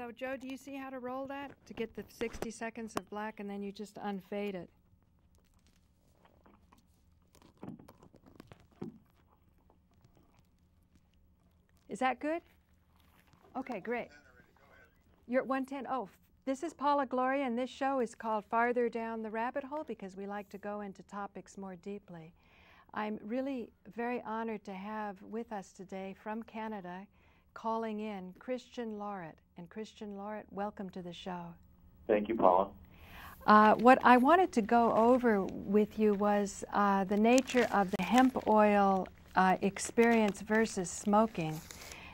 So, Joe, do you see how to roll that? To get the 60 seconds of black, and then you just unfade it. Is that good? Okay, great. You're at 110. Oh, this is Paula Gloria, and this show is called Farther Down the Rabbit Hole because we like to go into topics more deeply. I'm really very honored to have with us today from Canada, calling in, Christian Laurette. And Christian Laurette, welcome to the show. Thank you, Paula. What I wanted to go over with you was the nature of the hemp oil experience versus smoking.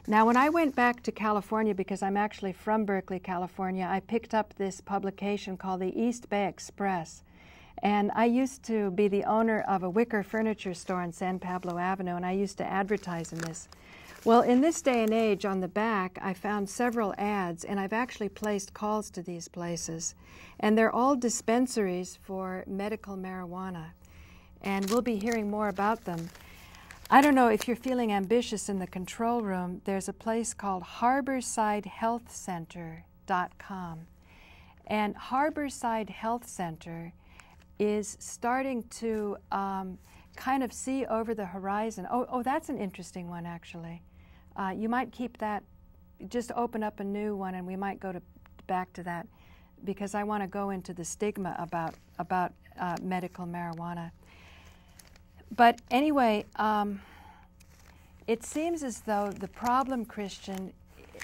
Now, when I went back to California, because I'm actually from Berkeley, California, I picked up this publication called the East Bay Express. And I used to be the owner of a wicker furniture store on San Pablo Avenue, and I used to advertise in this. Well, in this day and age, on the back, I found several ads, and I've actually placed calls to these places. And they're all dispensaries for medical marijuana. And we'll be hearing more about them. I don't know if you're feeling ambitious in the control room. There's a place called HarborsideHealthCenter.com. And Harborside Health Center is starting to kind of see over the horizon. Oh, that's an interesting one, actually. You might keep that, just open up a new one, and we might go back to that, because I want to go into the stigma about medical marijuana. But anyway, it seems as though the problem, Christian,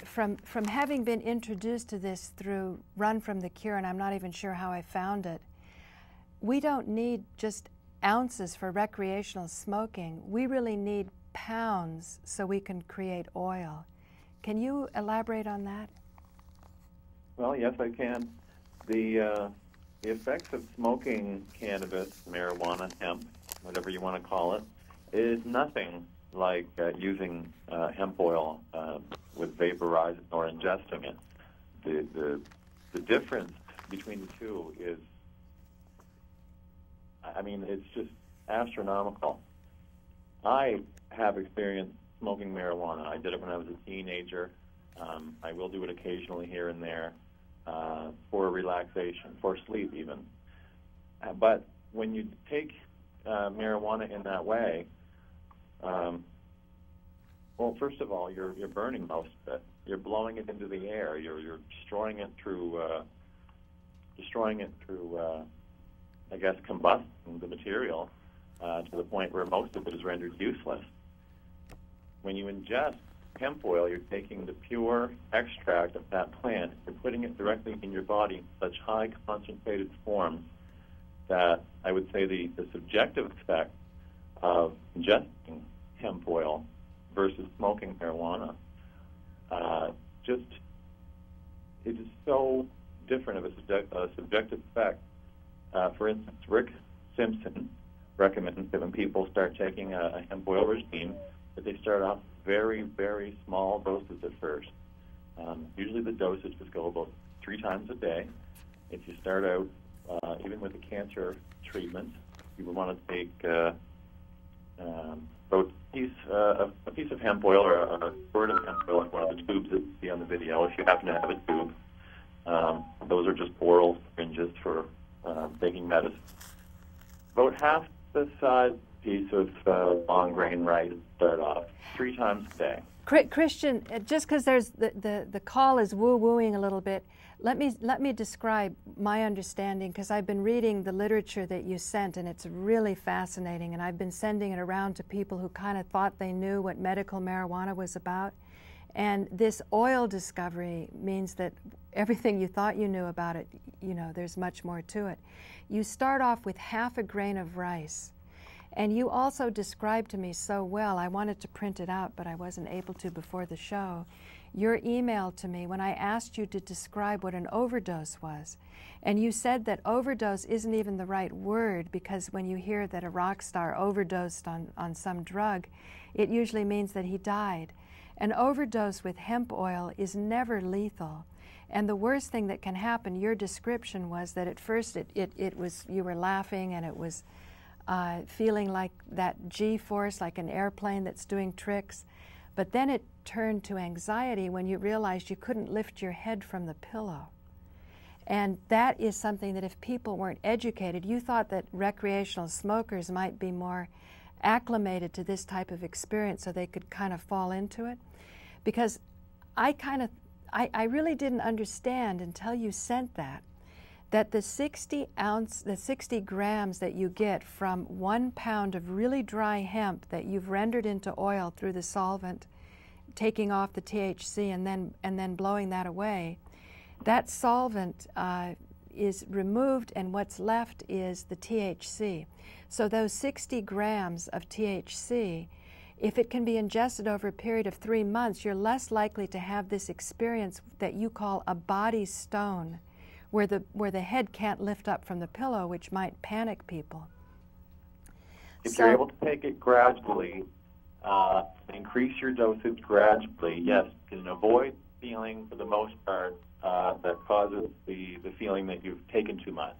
from having been introduced to this through Run from the Cure, and I'm not even sure how I found it, we don't need just ounces for recreational smoking. We really need pounds so we can create oil. Can you elaborate on that? Well, yes, I can. The effects of smoking cannabis, marijuana, hemp, whatever you want to call it, is nothing like using hemp oil with vaporizing or ingesting it. The difference between the two is, I mean, it's just astronomical. I have experienced smoking marijuana. I did it when I was a teenager. I will do it occasionally here and there for relaxation, for sleep even. But when you take marijuana in that way, well, first of all, you're burning most of it. You're blowing it into the air. You're destroying it through I guess, combusting the material to the point where most of it is rendered useless. When you ingest hemp oil, you're taking the pure extract of that plant, you're putting it directly in your body in such high concentrated forms that I would say the subjective effect of ingesting hemp oil versus smoking marijuana it is so different of a subjective effect. For instance, Rick Simpson recommends that when people start taking a hemp oil regime, that they start off very, very small doses at first. Usually the dosage go about 3 times a day. If you start out, even with a cancer treatment, you would want to take about a piece of hemp oil or a squirt of hemp oil, like one of the tubes that you see on the video, if you happen to have a tube. Those are just oral syringes for taking medicine. About half the size piece of long grain rice start off 3 times a day. Christian, just because there's the call is woo-wooing a little bit, let me describe my understanding, because I've been reading the literature that you sent, and it's really fascinating, and I've been sending it around to people who kind of thought they knew what medical marijuana was about. And this oil discovery means that everything you thought you knew about it, there's much more to it. You start off with half a grain of rice. And you also described to me so well, I wanted to print it out, but I wasn't able to before the show, your email to me when I asked you to describe what an overdose was. And you said that overdose isn't even the right word, because when you hear that a rock star overdosed on some drug, it usually means that he died. An overdose with hemp oil is never lethal. And the worst thing that can happen, your description was that at first it was, you were laughing, and it was feeling like that G-force, like an airplane that's doing tricks. But then it turned to anxiety when you realized you couldn't lift your head from the pillow. And that is something that if people weren't educated, you thought that recreational smokers might be more acclimated to this type of experience so they could kind of fall into it. Because I really didn't understand until you sent that the 60 grams that you get from 1 pound of really dry hemp that you've rendered into oil through the solvent, taking off the THC and then blowing that away, that solvent is removed, and what's left is the THC. So those 60 grams of THC, if it can be ingested over a period of 3 months, you're less likely to have this experience that you call a body stone, where the head can't lift up from the pillow, which might panic people. If you're able to take it gradually, increase your dosage gradually, yes, you can avoid feeling for the most part that causes the feeling that you've taken too much.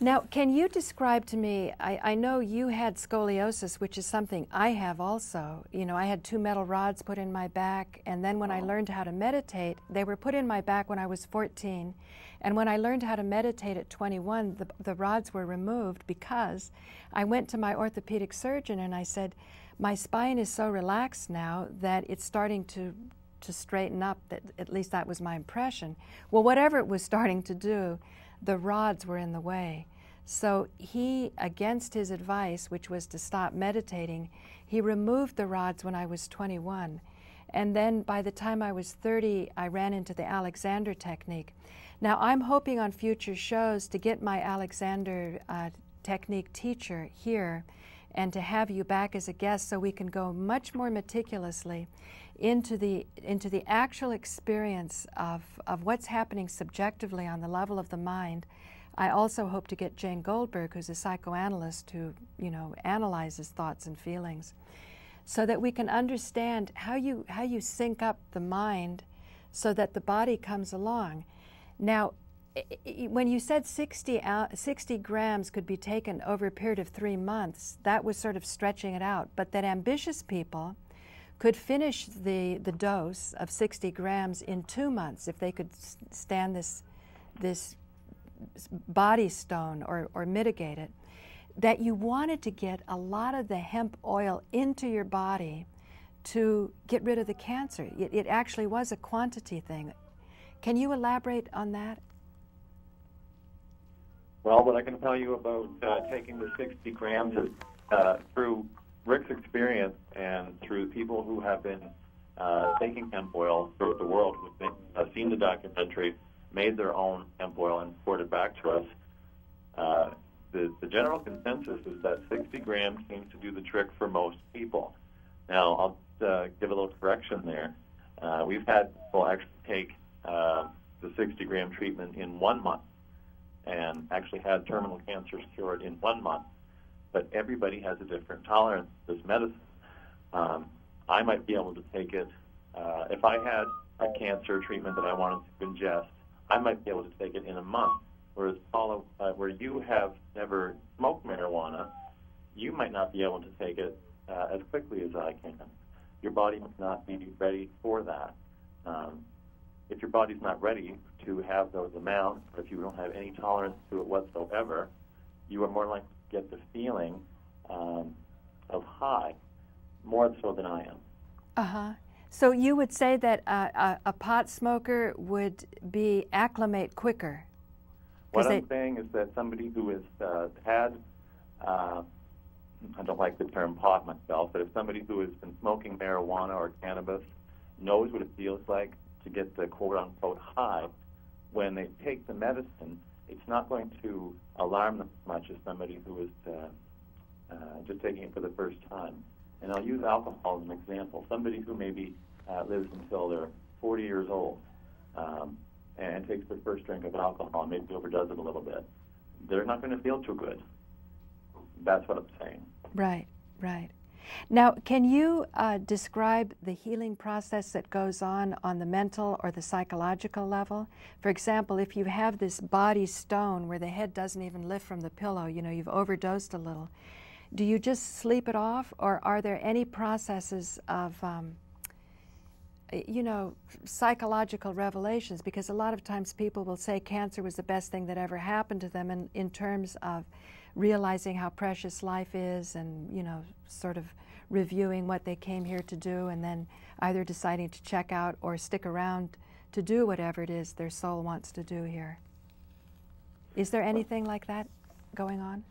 Now, can you describe to me, I know you had scoliosis, which is something I have also. You know, I had 2 metal rods put in my back, and then when I learned how to meditate, they were put in my back when I was 14. And when I learned how to meditate at 21, the rods were removed because I went to my orthopedic surgeon and I said, my spine is so relaxed now that it's starting to straighten up. That, at least that was my impression. Well, whatever it was starting to do, the rods were in the way. So he, against his advice, which was to stop meditating, he removed the rods when I was 21. And then by the time I was 30, I ran into the Alexander technique. Now, I'm hoping on future shows to get my Alexander technique teacher here and to have you back as a guest so we can go much more meticulously into the actual experience of what's happening subjectively on the level of the mind. I also hope to get Jane Goldberg, who's a psychoanalyst who, you know, analyzes thoughts and feelings, so that we can understand how you sync up the mind so that the body comes along. Now, when you said 60 grams could be taken over a period of 3 months, that was sort of stretching it out, but that ambitious people could finish the dose of 60 grams in 2 months if they could stand this body stone or mitigate it, that you wanted to get a lot of the hemp oil into your body to get rid of the cancer. It actually was a quantity thing. Can you elaborate on that? Well, what I can tell you about taking the 60 grams is through Rick's experience and through people who have been taking hemp oil throughout the world, who've seen the documentary, made their own hemp oil and reported back to us, the general consensus is that 60 grams seems to do the trick for most people. Now, I'll give a little correction there. We've had people actually take the 60-gram treatment in 1 month and actually had terminal cancers cured in 1 month. But everybody has a different tolerance to this medicine. I might be able to take it, if I had a cancer treatment that I wanted to ingest, I might be able to take it in a month. Whereas Paula, where you have never smoked marijuana, you might not be able to take it as quickly as I can. Your body might not be ready for that. If your body's not ready to have those amounts, or if you don't have any tolerance to it whatsoever, you are more likely to get the feeling of high, more so than I am. Uh-huh. So you would say that a pot smoker would acclimate quicker? What I'm saying is that somebody who has had, I don't like the term pot myself, but if somebody who has been smoking marijuana or cannabis knows what it feels like to get the quote-unquote high, when they take the medicine, it's not going to alarm them as much as somebody who is just taking it for the first time. And I'll use alcohol as an example. Somebody who maybe lives until they're 40 years old and takes their first drink of alcohol and maybe overdoes it a little bit, they're not going to feel too good. That's what I'm saying. Right, right. Now, can you describe the healing process that goes on the mental or the psychological level? For example, if you have this body stone where the head doesn't even lift from the pillow, you know, you've overdosed a little, do you just sleep it off, or are there any processes of, psychological revelations? Because a lot of times people will say cancer was the best thing that ever happened to them, and in terms of realizing how precious life is, and sort of reviewing what they came here to do, and then either deciding to check out or stick around to do whatever it is their soul wants to do here. Is there anything like that going on?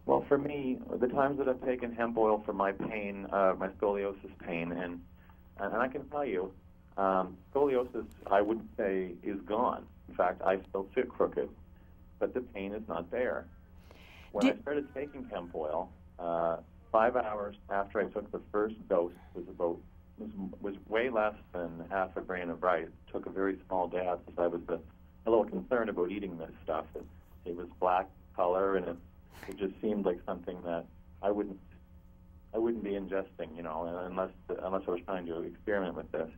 Well, for me, the times that I've taken hemp oil for my pain, my scoliosis pain, and I can tell you, scoliosis, I would say, is gone. In fact, I still sit crooked, but the pain is not there. When I started taking hemp oil, 5 hours after I took the first dose was way less than half a grain of rice. Took a very small dab because I was a little concerned about eating this stuff. It was black color, and it just seemed like something that I wouldn't be ingesting, unless I was trying to experiment with this.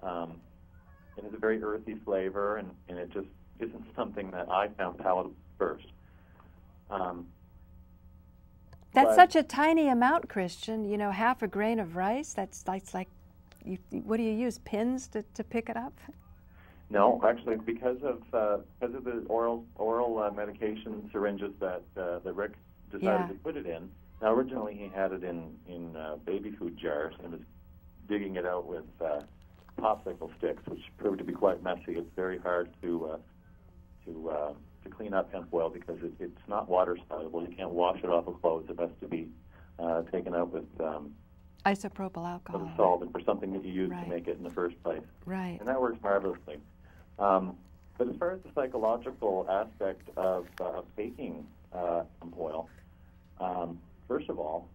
It has a very earthy flavor, and it just isn't something that I found palatable first. That's such a tiny amount, Christian. Half a grain of rice. That's like, what do you use? Pins to pick it up? No, actually, because of the oral medication syringes that Rick decided to put it in. Now, originally he had it in baby food jars and was digging it out with popsicle sticks, which proved to be quite messy. It's very hard to clean up hemp oil because it's not water soluble. You can't wash it off of clothes. It has to be taken out with isopropyl alcohol, with a solvent or something that you use to make it in the first place. Right. And that works marvelously. But as far as the psychological aspect of taking hemp oil, first of all,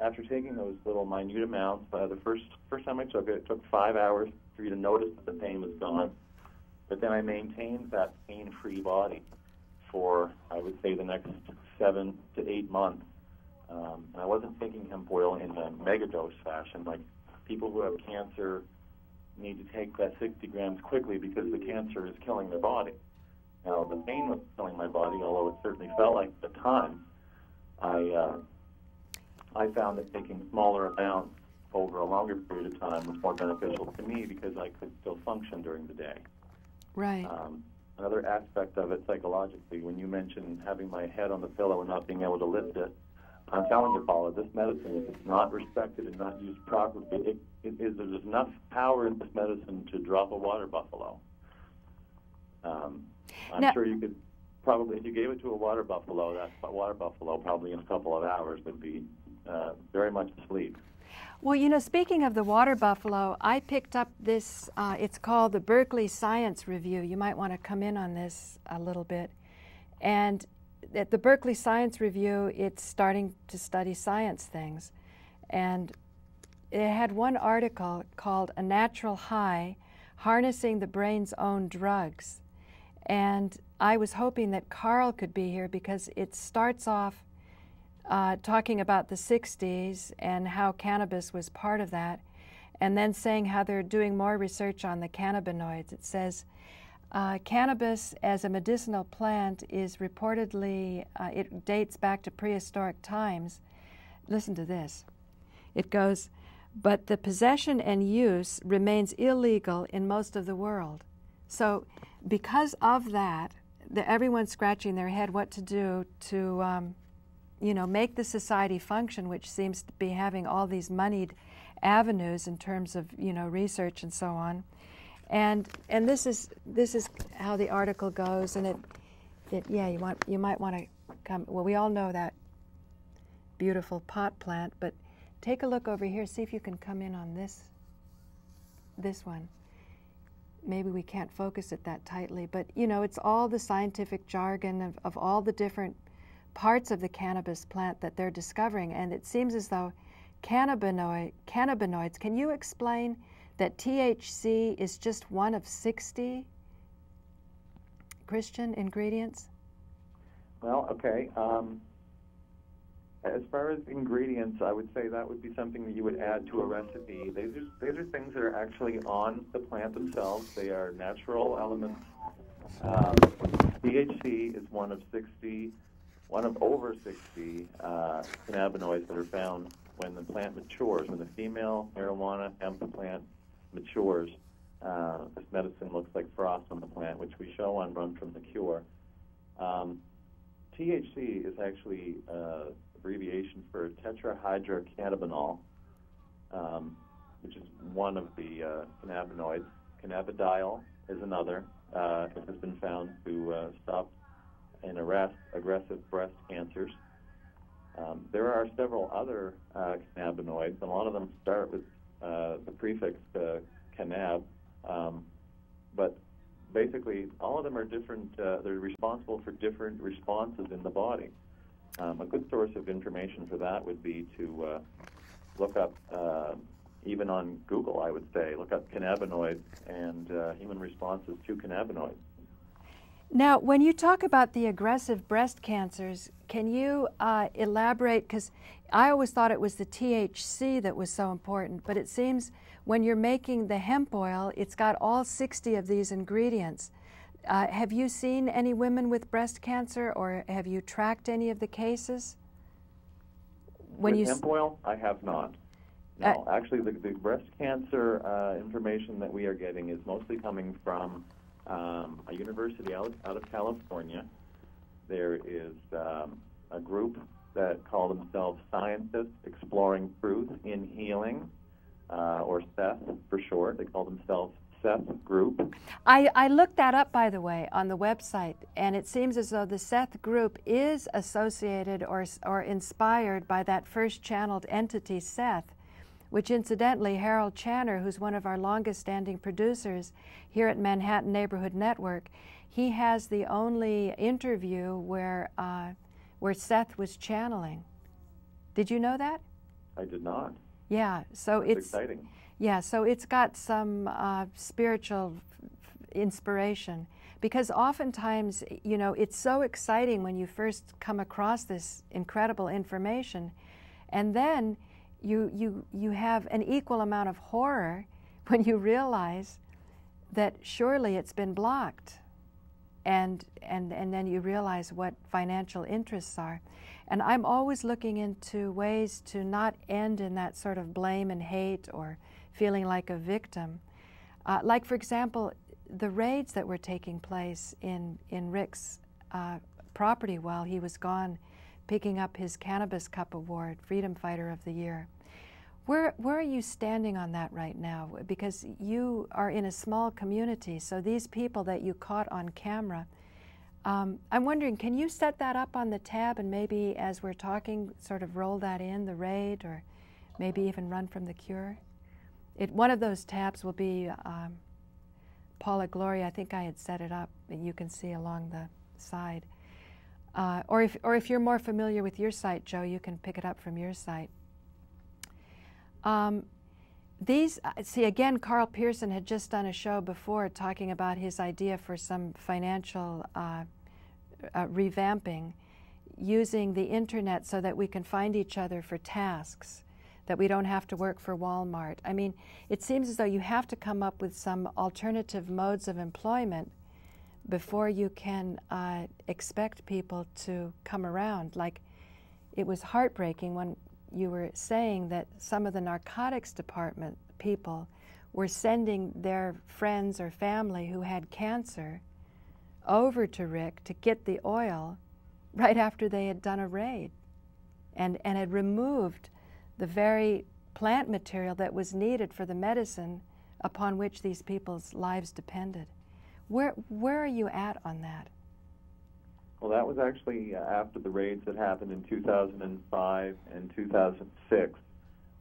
after taking those little minute amounts, the first time I took it, it took 5 hours for you to notice that the pain was gone. But then I maintained that pain-free body for, I would say, the next 7 to 8 months. And I wasn't taking hemp oil in a megadose fashion. Like people who have cancer need to take that 60 grams quickly because the cancer is killing their body. Now, the pain was killing my body, although it certainly felt like at the time. I found that taking smaller amounts over a longer period of time was more beneficial to me because I could still function during the day. Right. Another aspect of it psychologically, when you mentioned having my head on the pillow and not being able to lift it, I'm telling you, Paula, this medicine, if it's not respected and not used properly, there's enough power in this medicine to drop a water buffalo. I'm sure you could probably, if you gave it to a water buffalo, that water buffalo probably in a couple of hours would be very much asleep. Well, speaking of the water buffalo, I picked up this, it's called the Berkeley Science Review. You might want to come in on this a little bit. And at the Berkeley Science Review, it's starting to study science things. And it had one article called A Natural High, Harnessing the Brain's Own Drugs. And I was hoping that Carl could be here because it starts off talking about the 60s and how cannabis was part of that, and then saying how they're doing more research on the cannabinoids. It says, cannabis as a medicinal plant is reportedly, it dates back to prehistoric times. Listen to this. It goes, but the possession and use remains illegal in most of the world. So because of that, everyone's scratching their head what to do to make the society function, which seems to be having all these moneyed avenues in terms of, research and so on. And this is how the article goes, and you might want to come. Well, we all know that beautiful pot plant, but take a look over here. See if you can come in on this one. Maybe we can't focus it that tightly, but it's all the scientific jargon of all the different parts of the cannabis plant that they're discovering, and it seems as though cannabinoids. Can you explain that THC is just one of 60 Christian ingredients? Well, okay. As far as ingredients, I would say that would be something that you would add to a recipe. These are things that are actually on the plant themselves. They are natural elements. THC is one of 60 one of over 60 cannabinoids that are found when the plant matures. When the female marijuana hemp plant matures, this medicine looks like frost on the plant, which we show on Run from the Cure. THC is actually abbreviation for tetrahydrocannabinol, which is one of the cannabinoids. Cannabidiol is another. It has been found to stop and arrest aggressive breast cancers. There are several other cannabinoids, and a lot of them start with the prefix cannab, but basically all of them are different. They're responsible for different responses in the body. A good source of information for that would be to look up, even on Google, I would say, look up cannabinoids and human responses to cannabinoids. Now, when you talk about the aggressive breast cancers, can you elaborate? Because I always thought it was the THC that was so important, but it seems when you're making the hemp oil, it's got all 60 of these ingredients. Have you seen any women with breast cancer, or have you tracked any of the cases? With hemp oil, I have not. No, actually, the breast cancer information that we are getting is mostly coming from a university out of California. There is a group that call themselves Scientists Exploring Truth in Healing, or SETH for short. They call themselves SETH Group. I looked that up, by the way, on the website, and it seems as though the SETH Group is associated or inspired by that first channeled entity, Seth, which incidentally, Harold Channer, who's one of our longest-standing producers here at Manhattan Neighborhood Network, he has the only interview where Seth was channeling. Did you know that? I did not. Yeah, so That's exciting. Yeah, so it's got some spiritual inspiration, because oftentimes, you know, it's so exciting when you first come across this incredible information, and then you have an equal amount of horror when you realize that surely it's been blocked, and then you realize what financial interests are. And I'm always looking into ways to not end in that sort of blame and hate or feeling like a victim. Like, for example, the raids that were taking place in Rick's property while he was gone picking up his Cannabis Cup Award, Freedom Fighter of the Year. Where are you standing on that right now? Because you are in a small community, so these people that you caught on camera, I'm wondering, can you set that up on the tab and maybe as we're talking sort of roll that in, the raid, or maybe even Run from the Cure? One of those tabs will be Paula Gloria. I think I had set it up, and you can see along the side. Or if you're more familiar with your site, Joe, you can pick it up from your site. See, again, Carl Pearson had just done a show before talking about his idea for some financial revamping, using the internet so that we can find each other for tasks, that we don't have to work for Walmart. I mean, it seems as though you have to come up with some alternative modes of employment before you can expect people to come around. Like, it was heartbreaking when you were saying that some of the narcotics department people were sending their friends or family who had cancer over to Rick to get the oil right after they had done a raid and had removed the very plant material that was needed for the medicine upon which these people's lives depended. Where are you at on that? Well, that was actually after the raids that happened in 2005 and 2006.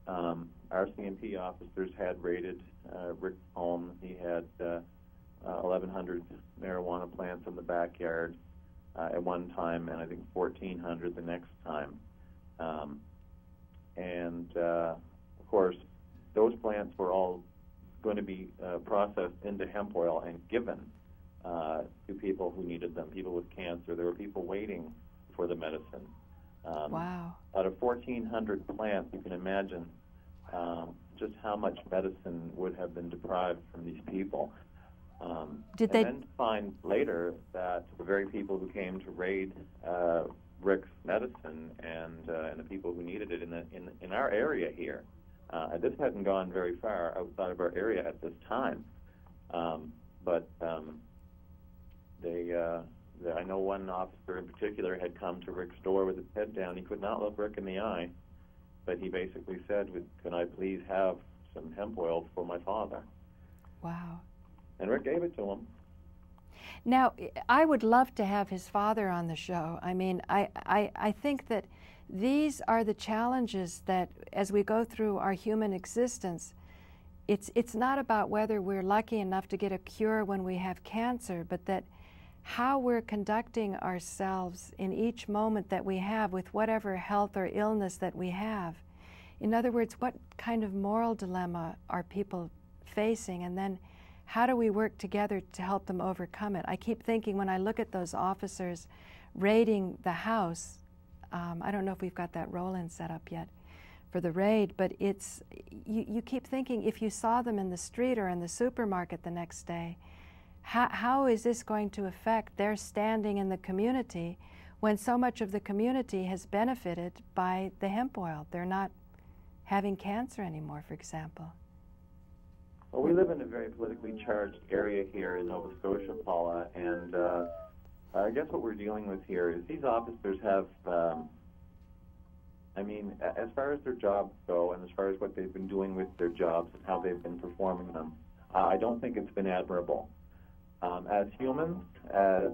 Our CMP officers had raided Rick's home. He had 1,100 marijuana plants in the backyard at one time, and I think 1,400 the next time. Of course, those plants were all going to be processed into hemp oil and given to people who needed them, people with cancer. There were people waiting for the medicine. Wow. Out of 1,400 plants, you can imagine just how much medicine would have been deprived from these people. Did they then find later that the very people who came to raid Rick's medicine and the people who needed it in our area here. This hadn't gone very far outside of our area at this time, but I know one officer in particular had come to Rick's door with his head down. He could not look Rick in the eye, but he basically said, "Can I please have some hemp oil for my father?" Wow. And Rick gave it to him. Now, I would love to have his father on the show. I mean, I think that these are the challenges that, as we go through our human existence, it's not about whether we're lucky enough to get a cure when we have cancer, but that how we're conducting ourselves in each moment that we have with whatever health or illness that we have. In other words, what kind of moral dilemma are people facing, and then how do we work together to help them overcome it? I keep thinking when I look at those officers raiding the house, I don't know if we've got that roll-in set up yet for the raid, but it's, you keep thinking if you saw them in the street or in the supermarket the next day, how is this going to affect their standing in the community when so much of the community has benefited by the hemp oil? They're not having cancer anymore, for example. Well, we live in a very politically charged area here in Nova Scotia, Paula, and I guess what we're dealing with here is these officers have, I mean, as far as their jobs go and as far as what they've been doing with their jobs and how they've been performing them, I don't think it's been admirable. As humans, as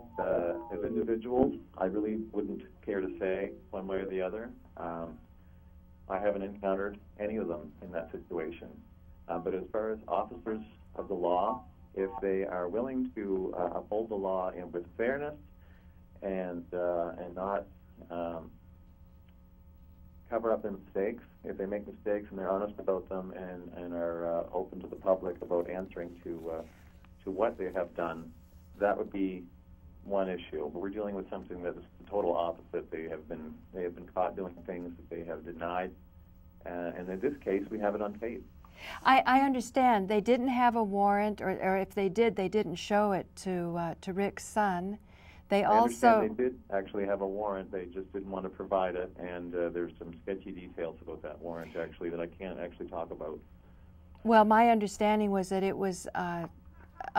individuals, I really wouldn't care to say one way or the other. I haven't encountered any of them in that situation. But as far as officers of the law, if they are willing to uphold the law with fairness and not cover up their mistakes, if they make mistakes and they're honest about them and are open to the public about answering to what they have done, that would be one issue. But we're dealing with something that is the total opposite. They have been caught doing things that they have denied, and in this case, we have it on tape. I understand they didn't have a warrant, or if they did, they didn't show it to Rick's son. They they did actually have a warrant. They just didn't want to provide it, and there's some sketchy details about that warrant actually that I can't actually talk about. Well, my understanding was that it was a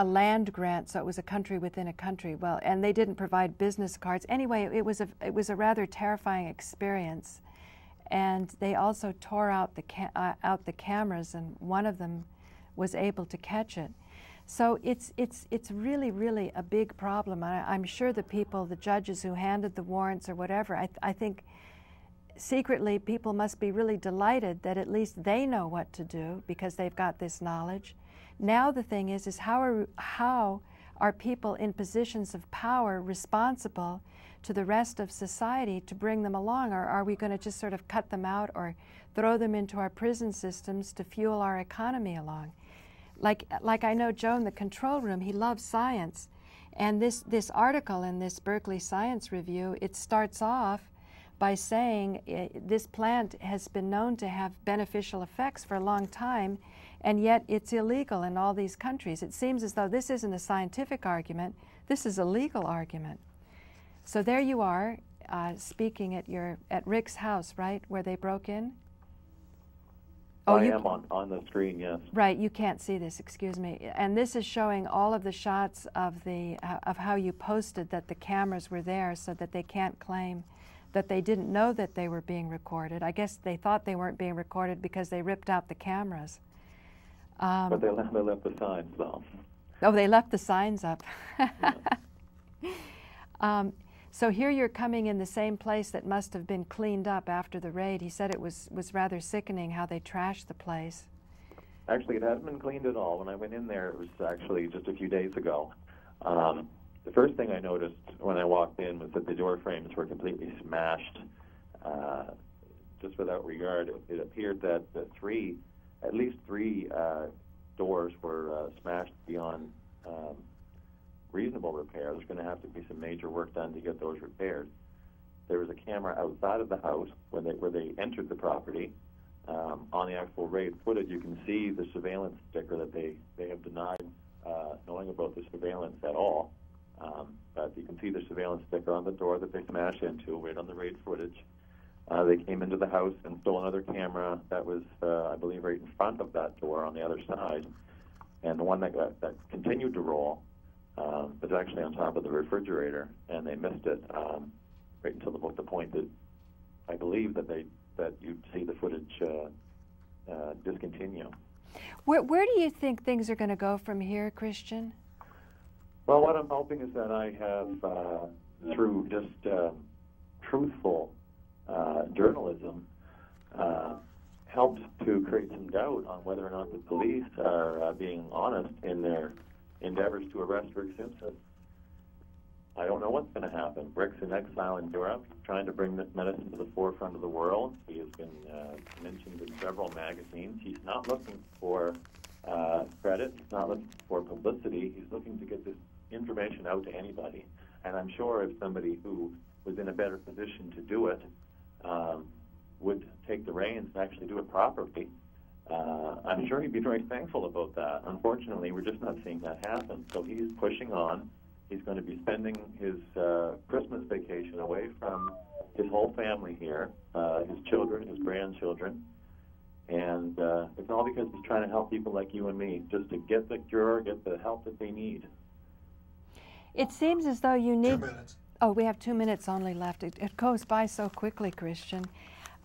land grant, so it was a country within a country. Well, and they didn't provide business cards. Anyway, it was a rather terrifying experience. And they also tore out the cameras, and one of them was able to catch it. So it's really, really a big problem. I'm sure the judges who handed the warrants or whatever, I think secretly people must be really delighted that at least they know what to do because they've got this knowledge. Now the thing is how are people in positions of power responsible to the rest of society to bring them along, or are we going to just sort of cut them out or throw them into our prison systems to fuel our economy along? Like I know Joe in the control room, he loves science, and this article in this Berkeley Science Review, it starts off by saying this plant has been known to have beneficial effects for a long time, and yet it's illegal in all these countries. It seems as though this isn't a scientific argument, this is a legal argument. So there you are, speaking at Rick's house, right, where they broke in? Oh, I am on the screen, yes. Right, you can't see this, excuse me. And this is showing all of the shots of how you posted that the cameras were there, so that they can't claim that they didn't know that they were being recorded. I guess they thought they weren't being recorded because they ripped out the cameras. But they left the signs, though. Oh, they left the signs up. So here you're coming in the same place that must have been cleaned up after the raid. He said it was rather sickening how they trashed the place. Actually, it hasn't been cleaned at all. When I went in there, it was actually just a few days ago. The first thing I noticed when I walked in was that the door frames were completely smashed, just without regard. It appeared that at least three doors were smashed beyond reasonable repair. There's going to have to be some major work done to get those repaired. There was a camera outside of the house where they entered the property. On the actual raid footage, you can see the surveillance sticker that they have denied knowing about the surveillance at all. But you can see the surveillance sticker on the door that they smashed into, right on the raid footage. They came into the house and stole another camera that was, I believe, right in front of that door on the other side. And the one that continued to roll was actually on top of the refrigerator, and they missed it right until the point that I believe that you'd see the footage discontinue. Where do you think things are going to go from here, Christian? Well, what I'm hoping is that I have, through just truthful journalism, helped to create some doubt on whether or not the police are being honest in their endeavors to arrest Rick Simpson. I don't know what's going to happen. Rick's in exile in Europe, trying to bring this medicine to the forefront of the world. He has been mentioned in several magazines. He's not looking for credit. He's not looking for publicity. He's looking to get this information out to anybody. And I'm sure if somebody who was in a better position to do it would take the reins and actually do it properly, I'm sure he'd be very thankful about that. Unfortunately, we're just not seeing that happen. So he's pushing on. He's going to be spending his Christmas vacation away from his whole family here, his children, his grandchildren. And it's all because he's trying to help people like you and me, just to get the cure, get the help that they need. It seems as though you need... 2 minutes. Oh, we have 2 minutes only left. It goes by so quickly, Christian.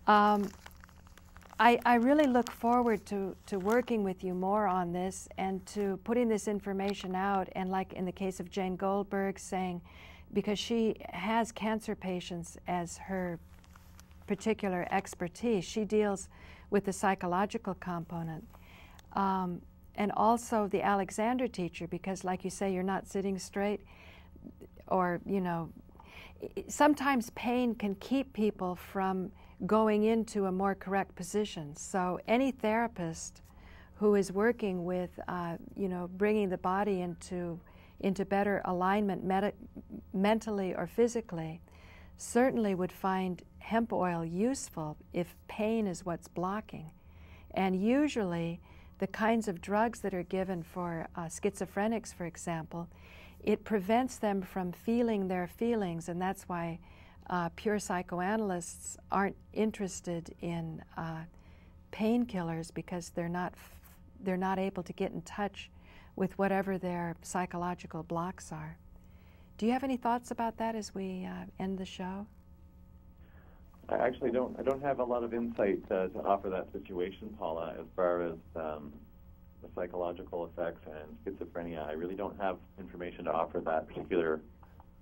I really look forward to working with you more on this and to putting this information out. And like in the case of Jane Goldberg, saying, because she has cancer patients as her particular expertise, she deals with the psychological component. And also the Alexander teacher, because like you say, you're not sitting straight, or, you know, sometimes pain can keep people from going into a more correct position. So any therapist who is working with, you know, bringing the body into better alignment mentally or physically, certainly would find hemp oil useful if pain is what's blocking. And usually the kinds of drugs that are given for schizophrenics, for example, it prevents them from feeling their feelings, and that's why pure psychoanalysts aren't interested in painkillers, because they're not able to get in touch with whatever their psychological blocks are. Do you have any thoughts about that as we end the show? I actually don't. I don't have a lot of insight to offer that situation, Paula, as far as the psychological effects and schizophrenia. I really don't have information to offer that particular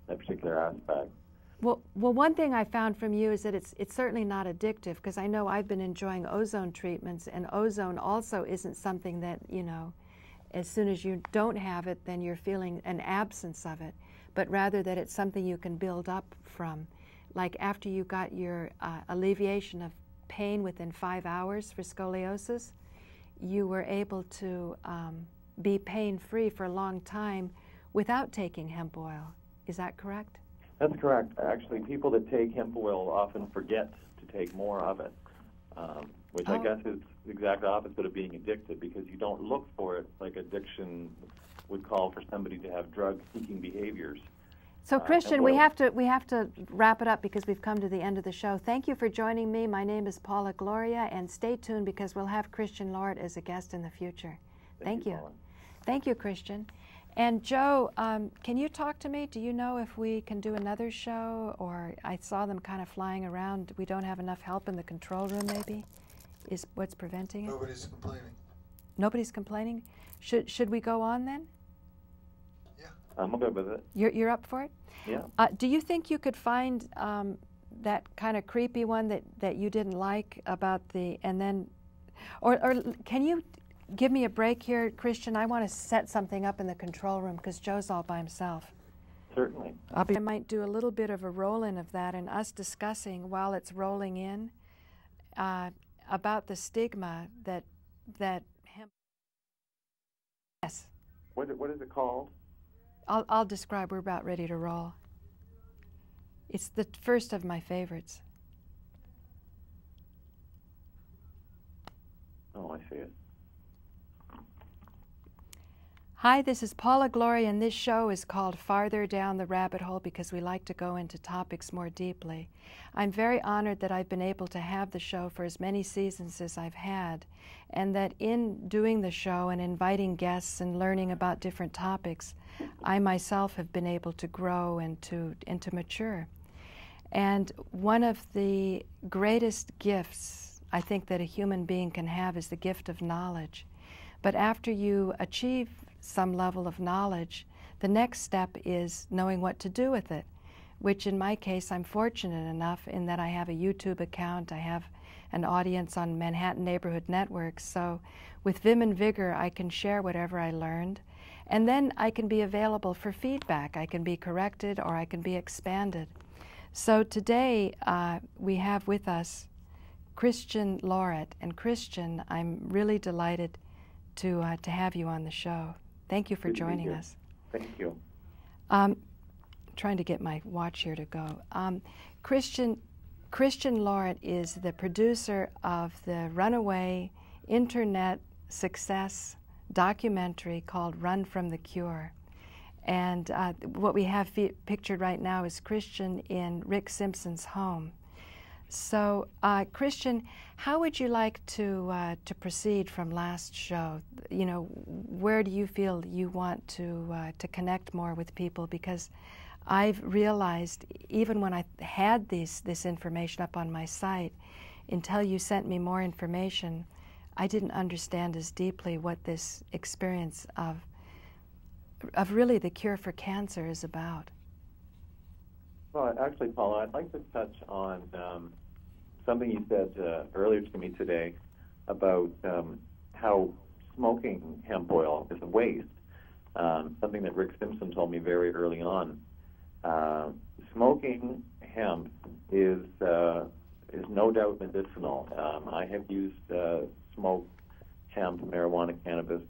aspect. Well, one thing I found from you is that it's certainly not addictive, because I know I've been enjoying ozone treatments, and ozone also isn't something that, you know, as soon as you don't have it, then you're feeling an absence of it, but rather that it's something you can build up from. Like after you got your alleviation of pain within 5 hours for scoliosis, you were able to be pain-free for a long time without taking hemp oil. Is that correct? That's correct. Actually, people that take hemp oil often forget to take more of it, which I guess is the exact opposite of being addicted, because you don't look for it like addiction would call for somebody to have drug-seeking behaviors. So, Christian, we have to wrap it up because we've come to the end of the show. Thank you for joining me. My name is Paula Gloria, and stay tuned because we'll have Christian Laurette as a guest in the future. Thank you. Paula. Thank you, Christian. And Joe, can you talk to me? Do you know if we can do another show? Or I saw them kind of flying around. We don't have enough help in the control room, maybe, is what's preventing it? Nobody's complaining. Nobody's complaining? Should we go on then? Yeah. I'm good with it. You're up for it? Yeah. Do you think you could find that kind of creepy one that you didn't like about the, and then, or can you give me a break here, Christian? I want to set something up in the control room because Joe's all by himself. Certainly. I might do a little bit of a roll-in of that and us discussing while it's rolling in about the stigma that hemp. Yes. What is it called? I'll describe. We're about ready to roll. It's the first of my favorites. Oh, I see it. Hi, this is Paula Gloria, and this show is called Farther Down the Rabbit Hole because we like to go into topics more deeply. I'm very honored that I've been able to have the show for as many seasons as I've had, and that in doing the show and inviting guests and learning about different topics, I myself have been able to grow and to mature. And one of the greatest gifts I think that a human being can have is the gift of knowledge. But after you achieve some level of knowledge, the next step is knowing what to do with it, which in my case I'm fortunate enough in that I have a YouTube account, I have an audience on Manhattan Neighborhood Network, so with vim and vigor I can share whatever I learned, and then I can be available for feedback. I can be corrected or I can be expanded. So today we have with us Christian Laurette, and Christian, I'm really delighted to have you on the show. Thank you for joining us. Thank you. Trying to get my watch here to go. Christian Laurette is the producer of the runaway internet success documentary called Run from the Cure. And what we have pictured right now is Christian in Rick Simpson's home. So, Christian, how would you like to proceed from last show? You know, where do you feel you want to connect more with people? Because I've realized, even when I had this information up on my site, until you sent me more information, I didn't understand as deeply what this experience of really the cure for cancer is about. Well, actually, Paula, I'd like to touch on something you said earlier to me today about how smoking hemp oil is a waste, something that Rick Simpson told me very early on. Smoking hemp is no doubt medicinal. I have used smoked hemp, marijuana, cannabis.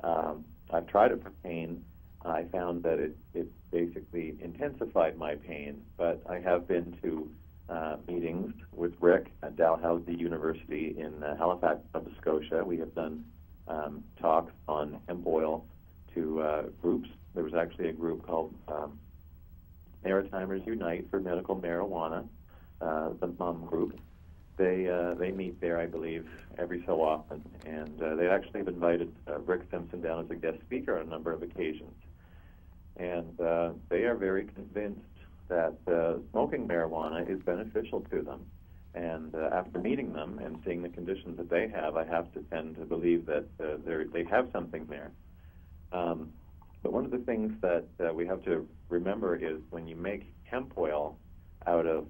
I've tried it for pain. I found that it basically intensified my pain, but I have been to meetings with Rick at Dalhousie University in Halifax, Nova Scotia. We have done talks on hemp oil to groups. There was actually a group called Maritimers Unite for Medical Marijuana, the MUM group. They meet there, I believe, every so often, and they actually have invited Rick Simpson down as a guest speaker on a number of occasions. And they are very convinced that smoking marijuana is beneficial to them. And after meeting them and seeing the conditions that they have, I have to tend to believe that they have something there. But one of the things that we have to remember is when you make hemp oil out of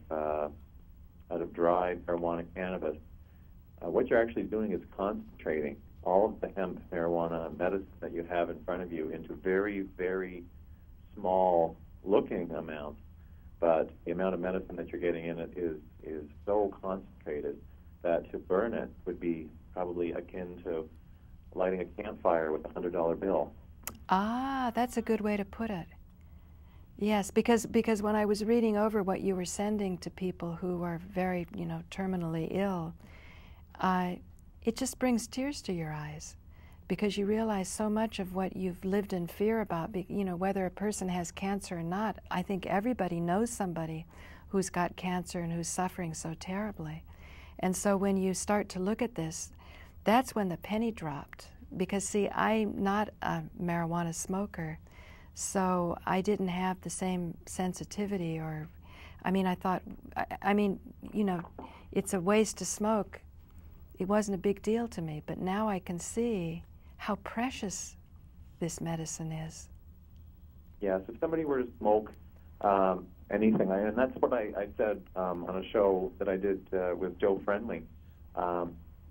dry marijuana cannabis, what you're actually doing is concentrating all of the hemp marijuana medicine that you have in front of you into very, very small looking amounts. But the amount of medicine that you're getting in it is so concentrated that to burn it would be probably akin to lighting a campfire with a $100 bill. Ah, that's a good way to put it. Yes, because when I was reading over what you were sending to people who are very, terminally ill, it just brings tears to your eyes, because you realize so much of what you've lived in fear about, whether a person has cancer or not. I think everybody knows somebody who's got cancer and who's suffering so terribly. And so when you start to look at this, that's when the penny dropped. Because, see, I'm not a marijuana smoker, so I didn't have the same sensitivity I thought, it's a waste to smoke. It wasn't a big deal to me, but now I can see how precious this medicine is. Yes, if somebody were to smoke anything, and that's what I said on a show that I did with Joe Friendly.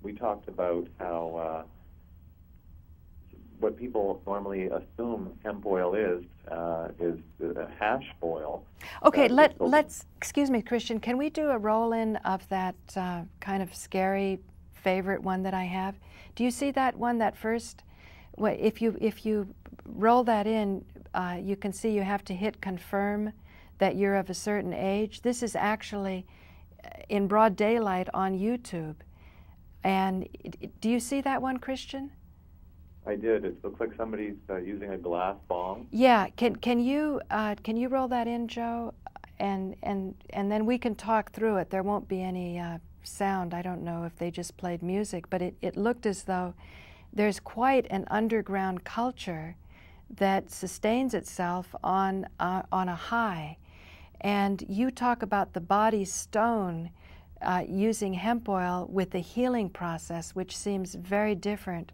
We talked about how what people normally assume hemp oil is a hash oil. Okay, let's, excuse me, Christian, can we do a roll-in of that kind of scary favorite one that I have? Do you see that one, that first? Well, if you roll that in, you can see you have to hit confirm that you're of a certain age. This is actually in broad daylight on YouTube. And do you see that one, Christian? I did. It looks like somebody's using a glass bong. Yeah. Can you roll that in, Joe? And then we can talk through it. There won't be any sound. I don't know if they just played music, but it looked as though there's quite an underground culture that sustains itself on a high. And you talk about the body stone using hemp oil with the healing process, which seems very different